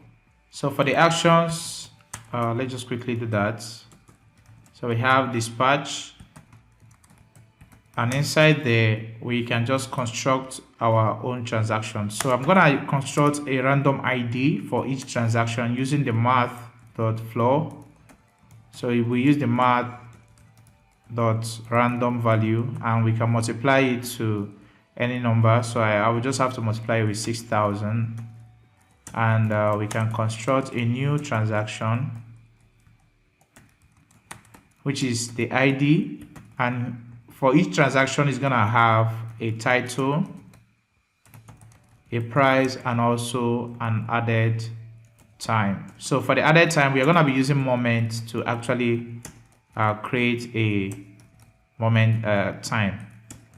So for the actions, let's just quickly do that. So we have dispatch, and inside there we can just construct our own transaction. So I'm gonna construct a random ID for each transaction using the math.flow. So if we use the math dot random value, and we can multiply it to any number. So I will just have to multiply it with 6,000, and we can construct a new transaction, which is the ID, and for each transaction is gonna have a title, a price, and also an added time. So for the added time, we are gonna be using moment to actually create a moment time.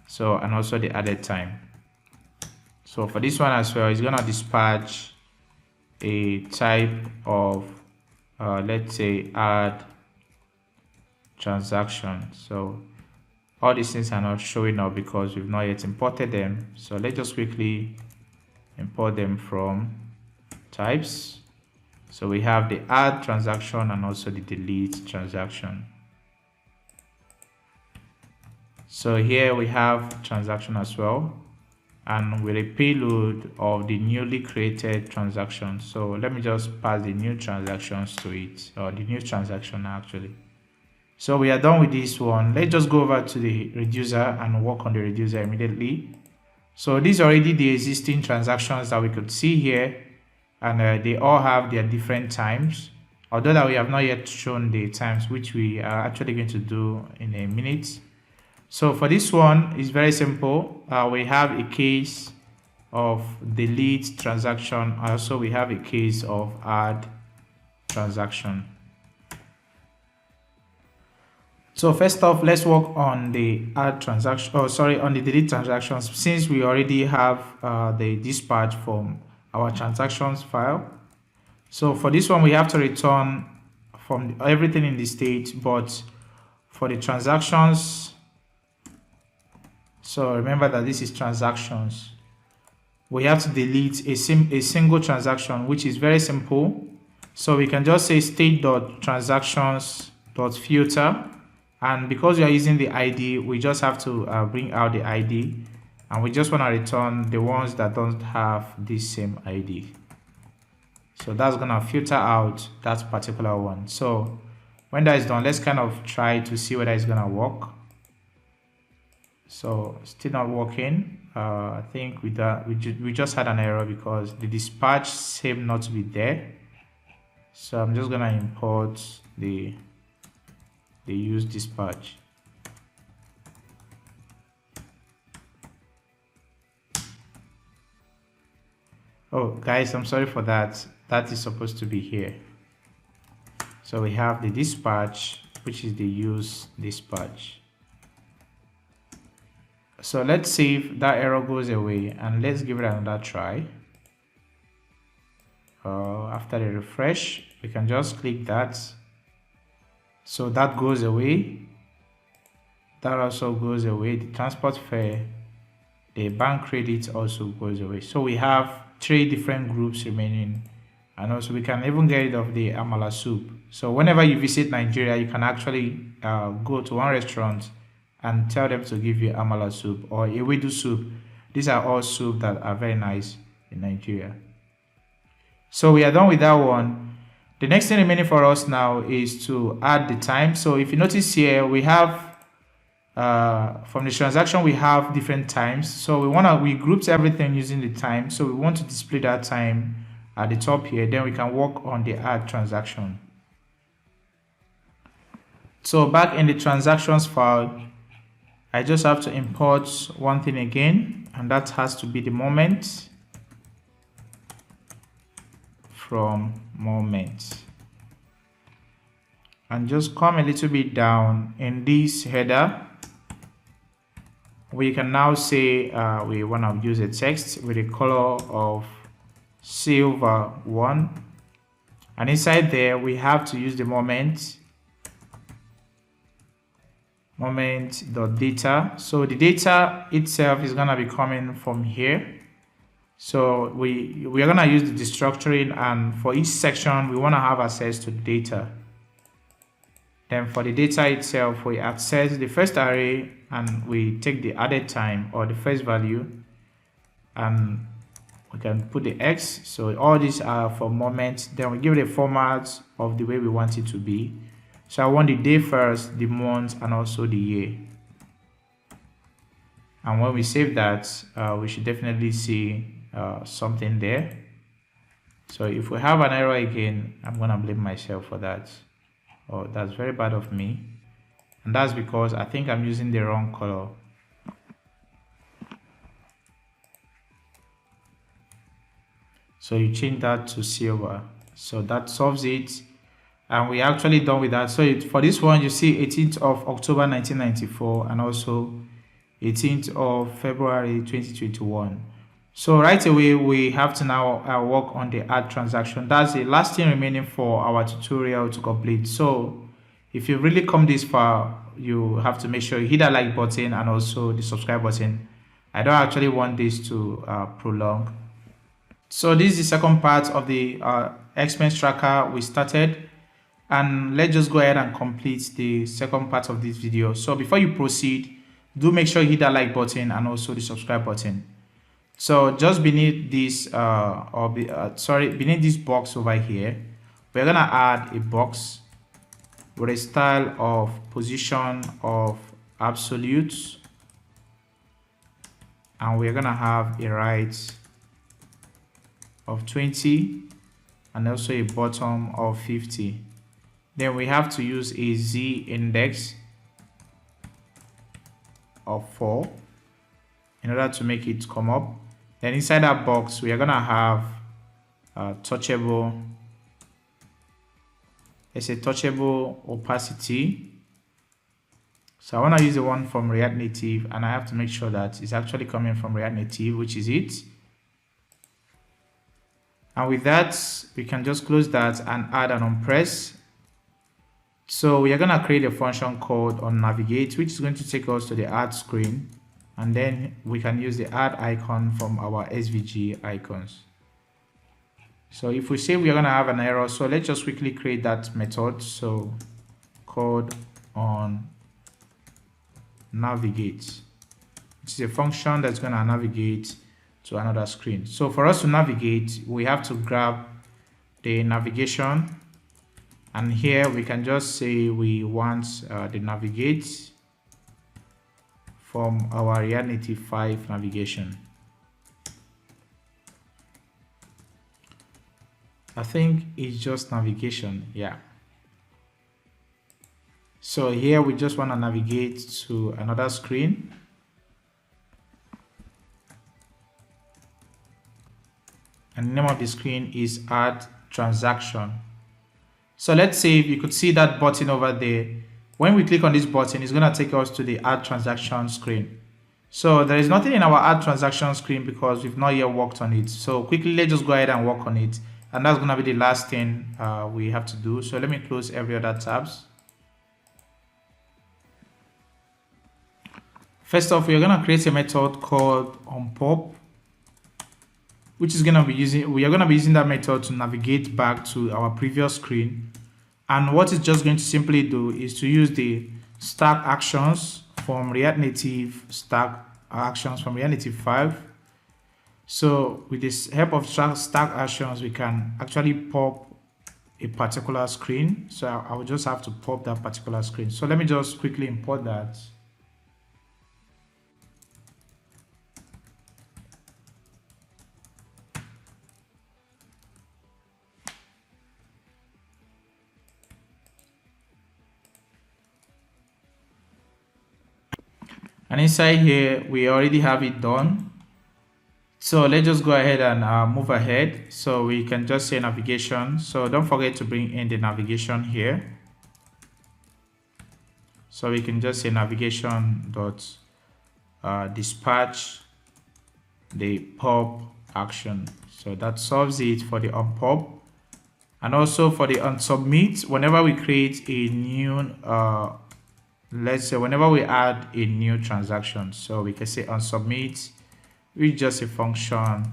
So, and also the added time. So for this one as well, it's gonna dispatch a type of let's say add transaction. So all these things are not showing up because we've not yet imported them. So let's just quickly import them from types. So we have the add transaction and also the delete transaction. So here we have transaction as well, and with a payload of the newly created transaction. So let me just pass the new transactions to it, or the new transaction actually. So we are done with this one. Let's just go over to the reducer and work on the reducer immediately. So these are already the existing transactions that we could see here, and they all have their different times, although that we have not yet shown the times, which we are actually going to do in a minute. So for this one, it's very simple. We have a case of delete transaction. Also, we have a case of add transaction. So first off, let's work on the add transaction, on the delete transactions, since we already have the dispatch from our transactions file. So for this one, we have to return from everything in the state, but for the transactions, so remember that this is transactions, we have to delete a single transaction, which is very simple. So we can just say state.transactions.filter, and because we are using the ID, we just have to bring out the ID, and we just want to return the ones that don't have this same ID. So that's gonna filter out that particular one. So when that is done, let's kind of try to see whether it's gonna work. So still not working. I think with that we just had an error because the dispatch seemed not to be there. So I'm just gonna import the use dispatch. Oh guys, I'm sorry for that. That is supposed to be here. So we have the dispatch, which is the use dispatch. So let's see if that error goes away, and let's give it another try. After the refresh, we can just click that. So that goes away. That also goes away. The transport fare, the bank credit also goes away. So we have 3 different groups remaining, and also we can even get rid of the amala soup. So whenever you visit Nigeria, you can actually go to one restaurant and tell them to give you amala soup or ewedu soup. These are all soup that are very nice in Nigeria. So we are done with that one. The next thing remaining for us now is to add the time. So if you notice here, we have from the transaction we have different times. So we grouped everything using the time. So we want to display that time at the top here. Then we can work on the add transaction. So back in the transactions file, I just have to import one thing again, and that has to be the moment from moment. And just come a little bit down in this header. We can now say we want to use a text with a color of silver 1, and inside there we have to use the moment.data. So the data itself is going to be coming from here. So we are going to use the destructuring, and for each section we want to have access to the data. Then for the data itself, we access the first array and we take the added time or the first value, and we can put the X. So all these are for moments. Then we give it a format of the way we want it to be. So I want the day first, the month, and also the year. And when we save that, we should definitely see something there. So if we have an error again, I'm gonna blame myself for that. Oh, that's very bad of me. And that's because I think I'm using the wrong color. So you change that to silver. So that solves it. And we're actually done with that. So for this one, you see 18th of October 1994 and also 18th of February 2021. So right away, we have to now work on the add transaction. That's the last thing remaining for our tutorial to complete. So if you really come this far, you have to make sure you hit that like button and also the subscribe button. I don't actually want this to prolong. So this is the second part of the expense tracker we started. And let's just go ahead and complete the second part of this video. So before you proceed, do make sure you hit that like button and also the subscribe button. So just beneath this beneath this box over here, we're gonna add a box with a style of position of absolute, and we're gonna have a right of 20 and also a bottom of 50. Then we have to use a Z index of 4 in order to make it come up. Then inside that box, we are gonna have touchable. It's a touchable opacity. So I want to use the one from React Native, and I have to make sure that it's actually coming from React Native, which is it. And with that, we can just close that and add an onPress. So we are going to create a function called onNavigate, which is going to take us to the add screen. And then we can use the add icon from our SVG icons. So if we say we are going to have an error, so let's just quickly create that method. So called onNavigate, which is a function that's going to navigate to another screen. So for us to navigate, we have to grab the navigation. And here we can just say we want the navigate from our React Native 5 navigation. I think it's just navigation, yeah. So here we just want to navigate to another screen. And the name of the screen is add transaction. So let's say if you could see that button over there. When we click on this button, it's going to take us to the add transaction screen. So there is nothing in our add transaction screen because we've not yet worked on it. So quickly, let's just go ahead and work on it. And that's going to be the last thing we have to do. So let me close every other tabs. First off, we're going to create a method called onPop, which is going to be we are going to be using that method to navigate back to our previous screen. And what it's just going to simply do is to use the stack actions from React Native stack actions from React Native 5. So with this help of stack actions, we can actually pop a particular screen. So I will just have to pop that particular screen. So let me just quickly import that. And inside here, we already have it done. So let's just go ahead and move ahead. So we can just say navigation. So don't forget to bring in the navigation here. So we can just say navigation dot dispatch the pop action. So that solves it for the onPop. And also for the onSubmit, whenever we create a new let's say whenever we add a new transaction, so we can say onSubmit, which is just a function,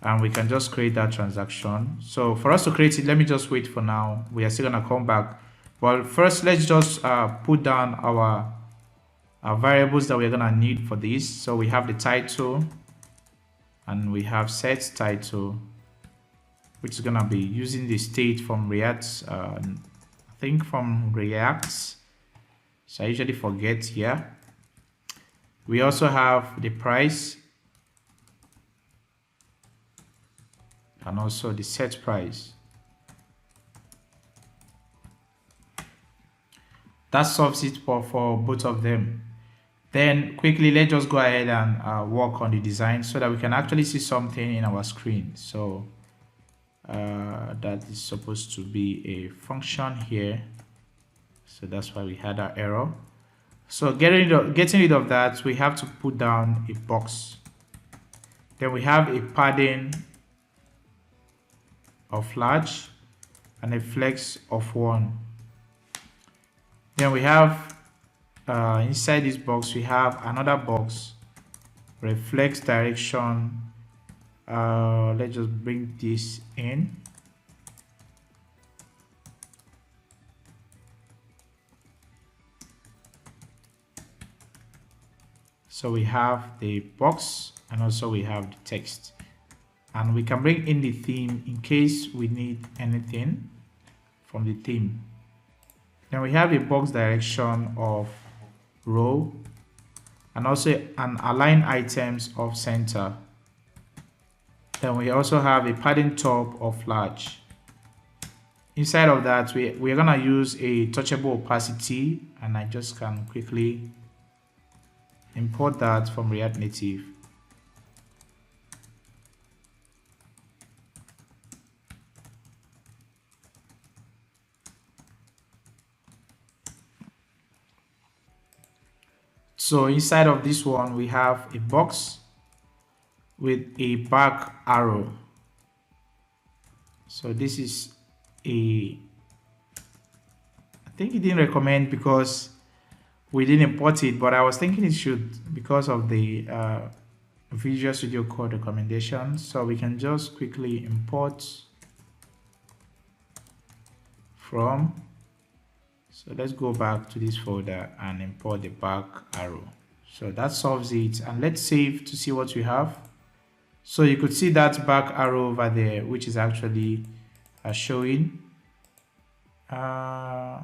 and we can just create that transaction. So for us to create it, let me just wait for now. We are still gonna come back. But first, let's just put down our variables that we're gonna need for this. So we have the title, and we have set title, which is gonna be using the state from React. I think from React, so I usually forget here. We also have the price and also the set price. That solves it for both of them. Then quickly, let's just go ahead and work on the design so that we can actually see something in our screen. So that is supposed to be a function here. So that's why we had our error. So getting rid of that, we have to put down a box. Then we have a padding of large and a flex of 1. Then we have inside this box, we have another box, reflex direction. Let's just bring this in. So we have the box and also we have the text. And we can bring in the theme in case we need anything from the theme. Then we have a box direction of row and also an align items of center. Then we also have a padding top of large. Inside of that, we're gonna use a touchable opacity, and I just can quickly import that from React Native. So inside of this one, we have a box with a back arrow. So this is I think it didn't recommend because we didn't import it, but I was thinking it should because of the Visual Studio Code recommendation. So we can just quickly import from. So let's go back to this folder and import the back arrow. So that solves it, and let's save to see what we have. So you could see that back arrow over there, which is actually showing the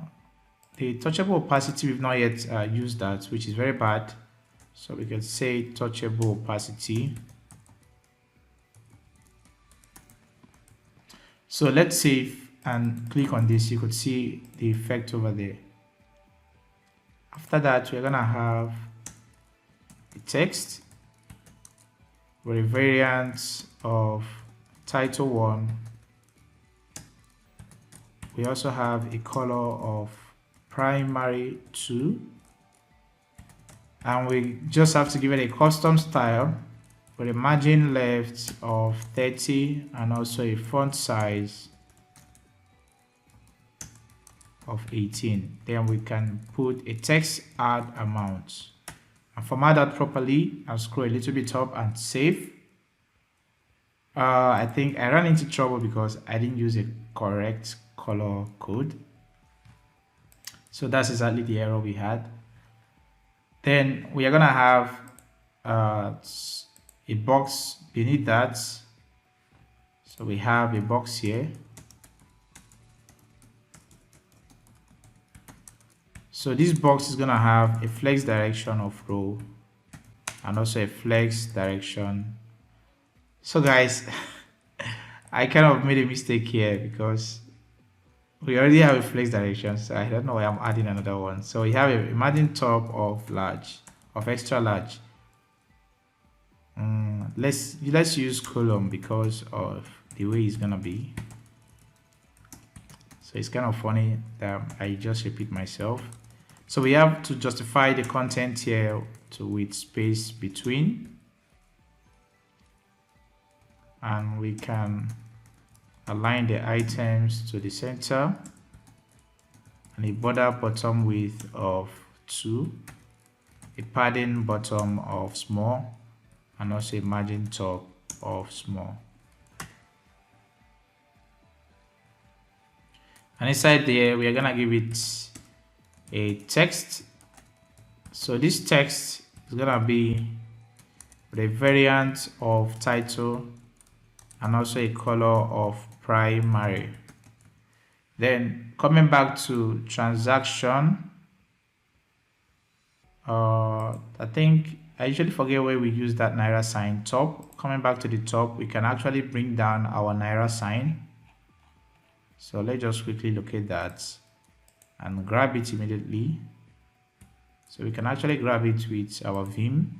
touchable opacity. We've not yet used that, which is very bad. So we can say touchable opacity. So let's save and click on this. You could see the effect over there. After that, we're gonna have the text with a variant of title 1. We also have a color of primary 2, and we just have to give it a custom style with a margin left of 30 and also a font size of 18. Then we can put a text add amount and format that properly and scroll a little bit up and save. I think I ran into trouble because I didn't use a correct color code. So that's exactly the error we had. Then we are gonna have a box beneath that. So we have a box here. So this box is gonna have a flex direction of row and also a flex direction. So guys, I kind of made a mistake here because we already have a flex direction, so I don't know why I'm adding another one. So we have a margin top of large, of extra large. Let's use column because of the way it's gonna be. So it's kind of funny that I just repeat myself. So we have to justify the content here with space between, and we can align the items to the center and a border bottom width of 2, a padding bottom of small, and also a margin top of small. And inside there, we are gonna give it a text. So this text is gonna be the variant of title and also a color of primary. Then coming back to transaction, I think I usually forget where we use that Naira sign. Top, coming back to the top, we can actually bring down our Naira sign. So let's just quickly locate that and grab it immediately. So we can actually grab it with our Vim,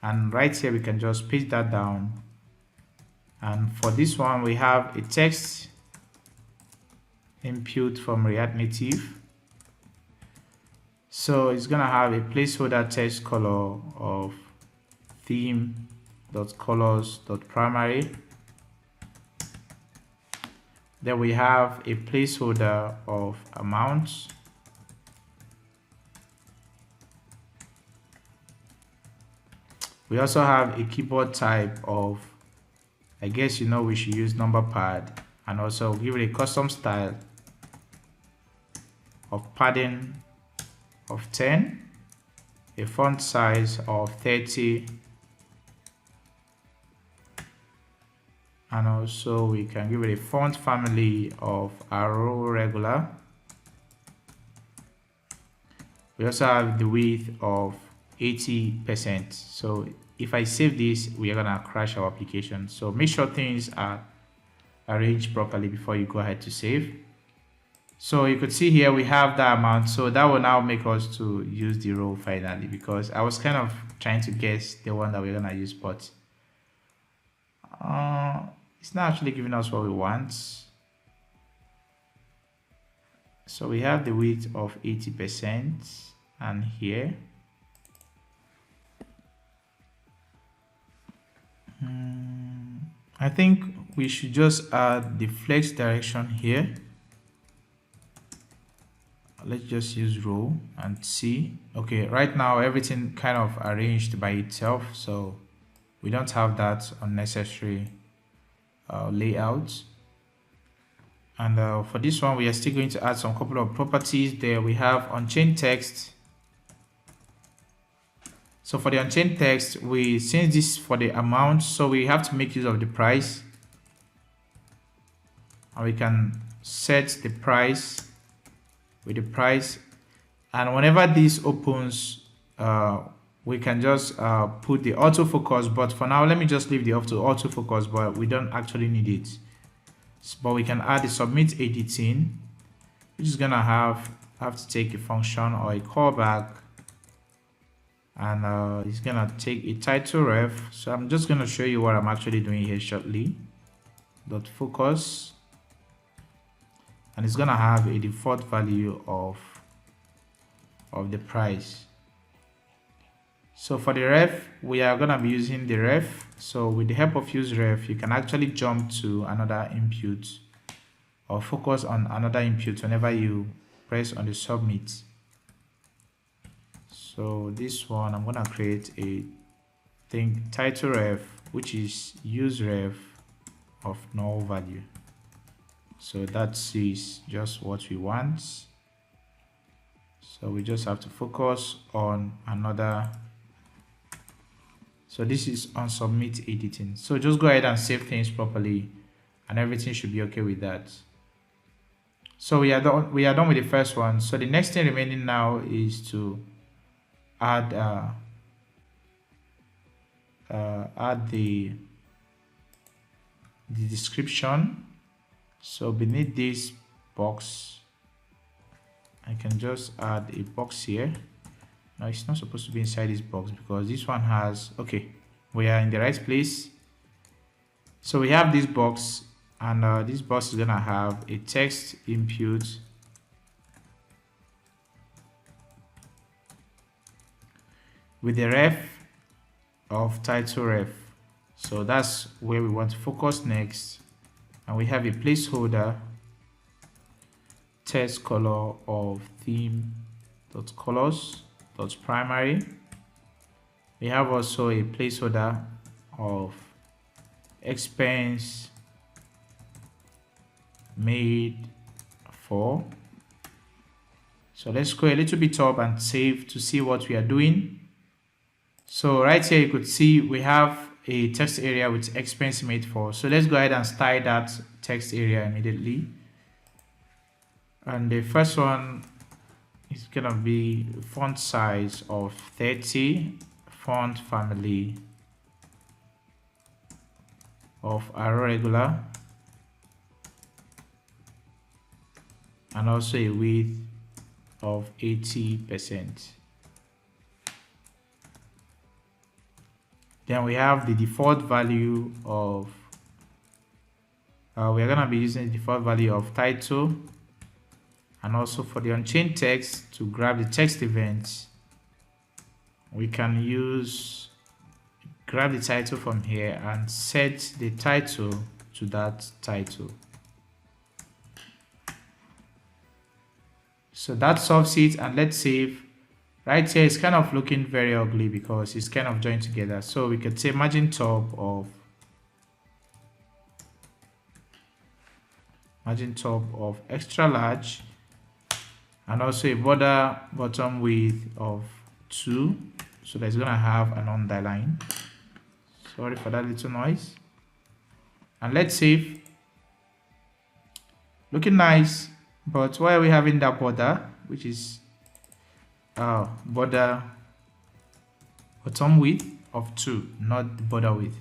and right here we can just paste that down. And for this one, we have a text input from React Native. So it's gonna have a placeholder text color of theme.colors.primary. Then we have a placeholder of amount. We also have a keyboard type of, I guess we should use number pad, and also give it a custom style of padding of 10, a font size of 30, and also we can give it a font family of arrow regular. We also have the width of 80%. So if I save this, we are gonna crash our application. So make sure things are arranged properly before you go ahead to save. So you could see here we have that amount. So that will now make us to use the row finally, because I was kind of trying to guess the one that we're gonna use, but it's not actually giving us what we want. So we have the width of 80%, and here I think we should just add the flex direction here. Let's just use row and see. Okay, right now everything kind of arranged by itself, so we don't have that unnecessary layout. And for this one, we are still going to add some couple of properties. There we have unchained text. So for the unchained text, since this for the amount, so we have to make use of the price, and we can set the price with the price, and whenever this opens, we can just put the autofocus. But for now, let me just leave the autofocus, but we don't actually need it. But we can add the submit editing, which is gonna have to take a function or a callback, and it's gonna take a title ref. So I'm just gonna show you what I'm actually doing here shortly. Dot focus, and it's gonna have a default value of the price. So for the ref, we are gonna be using the ref. So with the help of use ref, you can actually jump to another input or focus on another input whenever you press on the submit. So this one, I'm gonna create a title ref, which is use ref of null value. So that is just what we want. So we just have to focus on another. So this is on submit editing. So just go ahead and save things properly, and everything should be okay with that. So we are done with the first one. So the next thing remaining now is to add the description. So beneath this box, I can just add a box here. Now it's not supposed to be inside this box because this one has, okay, we are in the right place. So we have this box, and this box is gonna have a text input with the ref of title ref. So that's where we want to focus next. And we have a placeholder text color of theme.colors.primary. We have also a placeholder of expense made for. So let's go a little bit up and save to see what we are doing. So right here you could see we have a text area with expense made for. So let's go ahead and style that text area immediately. And the first one is gonna be font size of 30, font family of arrow regular, and also a width of 80%. Then we have the default value of we are going to be using the default value of title, and also for the unchained text, to grab the text event, we can grab the title from here and set the title to that title. So that solves it, and let's save. Right here it's kind of looking very ugly because it's kind of joined together. So we could say margin top of extra large, and also a border bottom width of 2, so that's gonna have an underline. Sorry for that little noise. And let's save. Looking nice, but why are we having that border, which is border bottom width of 2, not the border width?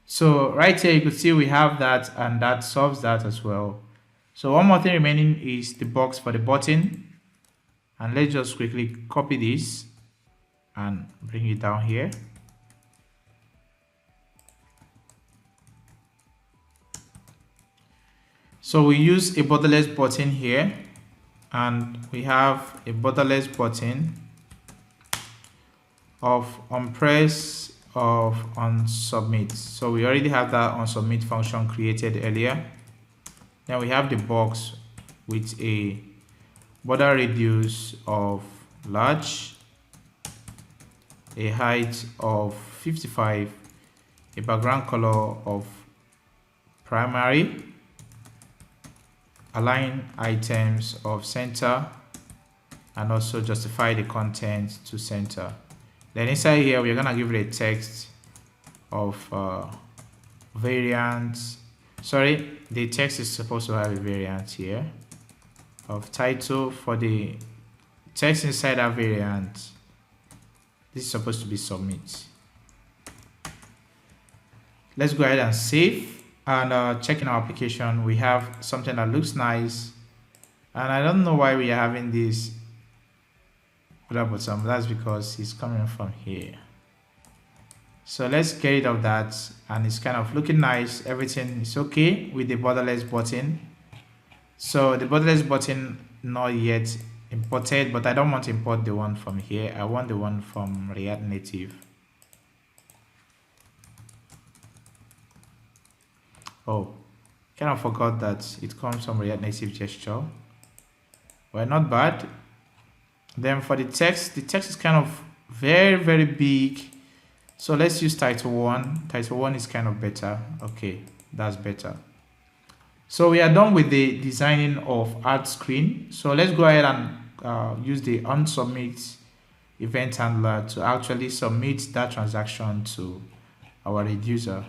So right here you could see we have that, and that solves that as well. So one more thing remaining is the box for the button, and let's just quickly copy this and bring it down here. So we use a borderless button here, and we have a borderless button of onPress on submit. So we already have that on submit function created earlier. Then we have the box with a border radius of large, a height of 55, a background color of primary, align items of center, and also justify the content to center. Then inside here we're gonna give it a text of variant. Sorry, the text is supposed to have a variant here of title. For the text inside that variant, this is supposed to be submit. Let's go ahead and save, and check in our application. We have something that looks nice, and I don't know why we are having this bottom. That's because it's coming from here. So let's get rid of that, and it's kind of looking nice. Everything is okay with the borderless button. So the borderless button not yet imported, but I don't want to import the one from here. I want the one from React Native. Oh, kind of forgot that it comes from React Native gesture. Well, not bad. Then for the text is kind of very big. So let's use title 1. Title 1 is kind of better. Okay, that's better. So we are done with the designing of add screen. So let's go ahead and use the onSubmit event handler to actually submit that transaction to our reducer.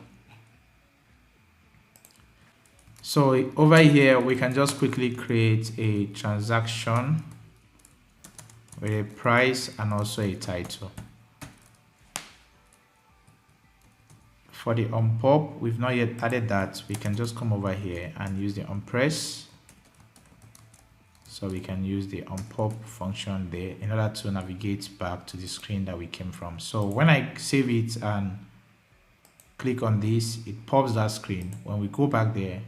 So over here we can just quickly create a transaction with a price and also a title. For the onPop, we've not yet added that. We can just come over here and use the onPress. So we can use the onPop function there in order to navigate back to the screen that we came from. So when I save it and click on this, it pops that screen. When we go back there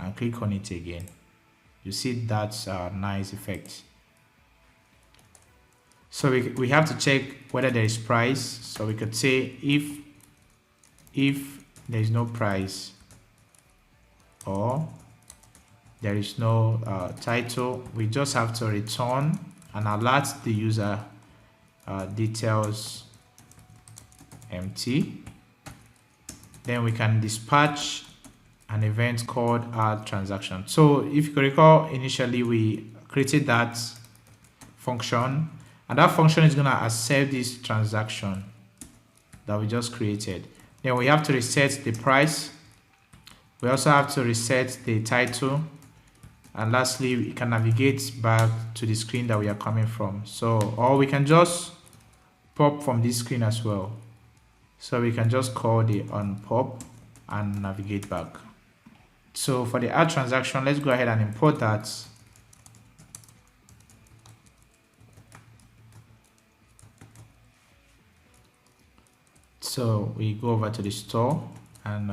and click on it again, you see that's a nice effect. So we have to check whether there is price. So we could say if there is no price, or there is no title, we just have to return and alert the user details empty. Then we can dispatch an event called add transaction. So if you can recall, initially we created that function, and that function is going to accept this transaction that we just created. Then we have to reset the price. We also have to reset the title, And lastly, we can navigate back to the screen that we are coming from. So, or we can just pop from this screen as well. So we can just call the unpop and navigate back. So for the add transaction, let's go ahead and import that. So we go over to the store and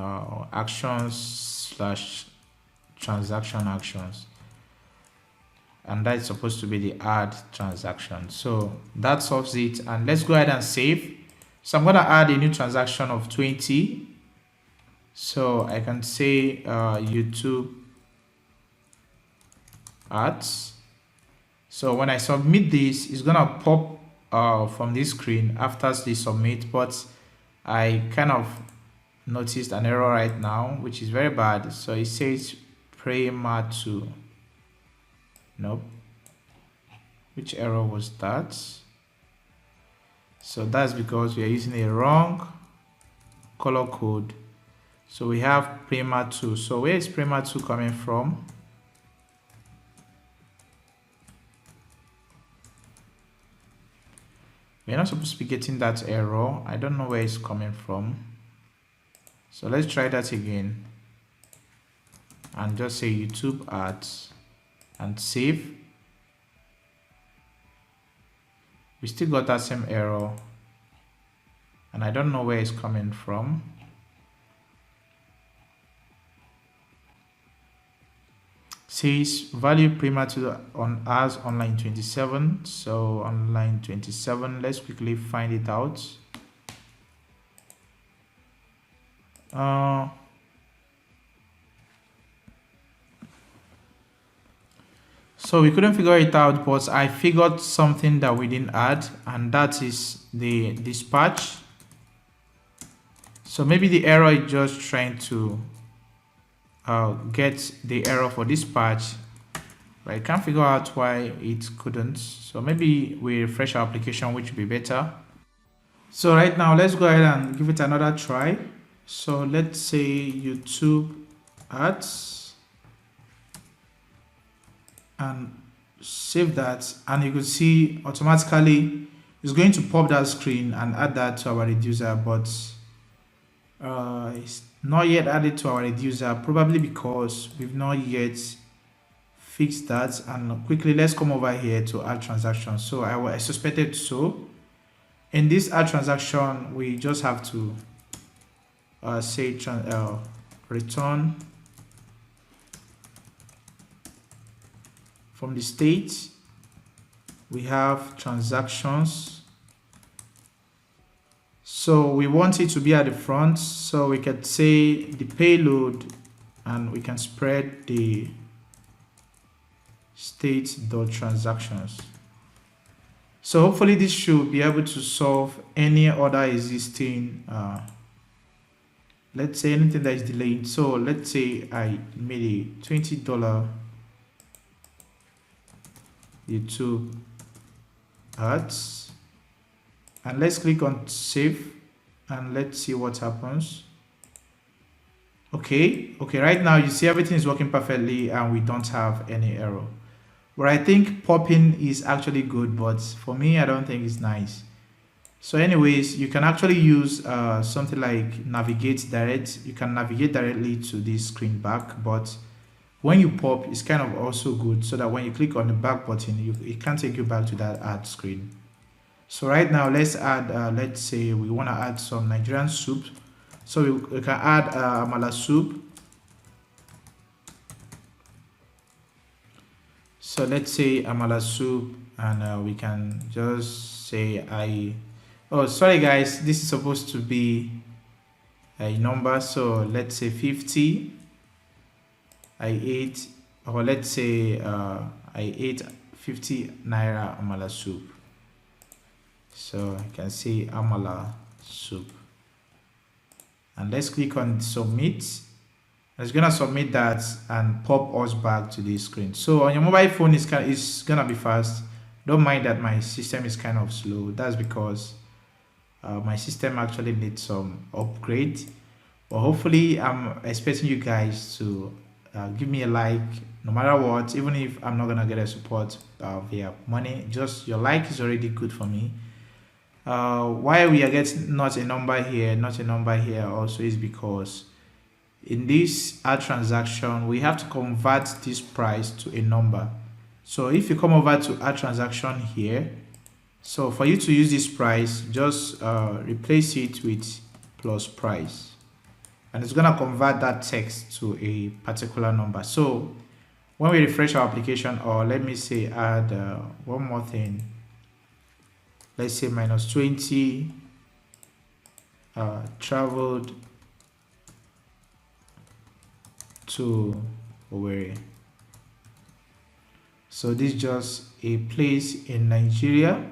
actions/transaction actions. And that's supposed to be the add transaction. So that solves it. And let's go ahead and save. So I'm going to add a new transaction of 20. So I can say YouTube ads. So when I submit this, it's going to pop from this screen after the submit, but I kind of noticed an error right now, which is very bad. So it says Prima 2. Nope. Which error was that? So that's because we are using a wrong color code. So we have Prima 2. So where is Prima 2 coming from? We're not supposed to be getting that error. I don't know where it's coming from. So let's try that again. And just say YouTube ads and save. We still got that same error. And I don't know where it's coming from. Says value Prima to on as online 27. So online 27, let's quickly find it out. So we couldn't figure it out, but I figured something that we didn't add, and that is the dispatch. So maybe the error is just trying to get the error for dispatch, but I can't figure out why it couldn't. So maybe we refresh our application, which would be better. So right now, let's go ahead and give it another try. So let's say YouTube ads and save that, and you can see automatically it's going to pop that screen and add that to our reducer, but it's not yet added to our reducer, probably because we've not yet fixed that. And quickly, let's come over here to add transaction. So I suspected so. In this add transaction, we just have to say return from the state. We have transactions. So we want it to be at the front, so we can say the payload, and we can spread the state.transactions. So hopefully this should be able to solve any other existing, let's say anything that is delayed. So let's say I made a $20 YouTube ads, and let's click on save and let's see what happens. Okay, right now you see everything is working perfectly and we don't have any error. But I think popping is actually good, but for me I don't think it's nice. So anyways, you can actually use something like navigate direct. You can navigate directly to this screen back, but when you pop, it's kind of also good, so that when you click on the back button, it can take you back to that ad screen. So right now, let's add, let's say we want to add some Nigerian soup. So we can add amala soup. So let's say amala soup, and we can just say oh, sorry guys, this is supposed to be a number. So let's say 50. I ate, or let's say I ate 50 naira amala soup. So I can say amala soup, and let's click on submit. It's gonna submit that and pop us back to the screen. So on your mobile phone, it's gonna be fast. Don't mind that my system is kind of slow. That's because my system actually needs some upgrade. But hopefully, I'm expecting you guys to give me a like no matter what, even if I'm not gonna get a support via money. Just your like is already good for me. Why we are getting not a number here also is because in this add transaction we have to convert this price to a number. So if you come over to add transaction here, so for you to use this price, just replace it with plus price, and it's gonna convert that text to a particular number. So when we refresh our application, or let me say add one more thing, let's say minus 20 traveled to Owerri. So this is just a place in Nigeria.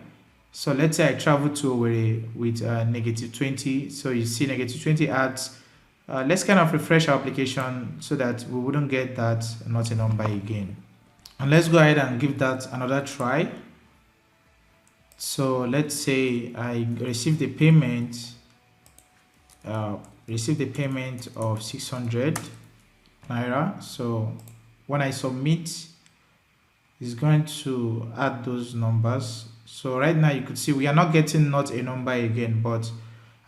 So let's say I travel to Owerri with negative 20. So you see negative 20 adds. Let's kind of refresh our application so that we wouldn't get that not a number again. And let's go ahead and give that another try. So let's say I received the payment of 600 naira. So when I submit, it's going to add those numbers. So right now you could see we are not getting not a number again,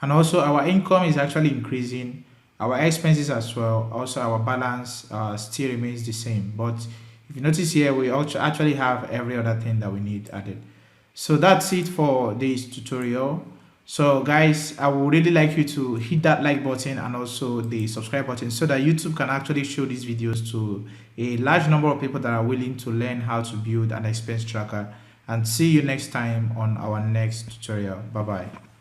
and also our income is actually increasing, our expenses as well, also our balance still remains the same. But if you notice here, we also actually have every other thing that we need added. So that's it for this tutorial. So guys, I would really like you to hit that like button and also the subscribe button so that YouTube can actually show these videos to a large number of people that are willing to learn how to build an expense tracker. And see you next time on our next tutorial. Bye bye.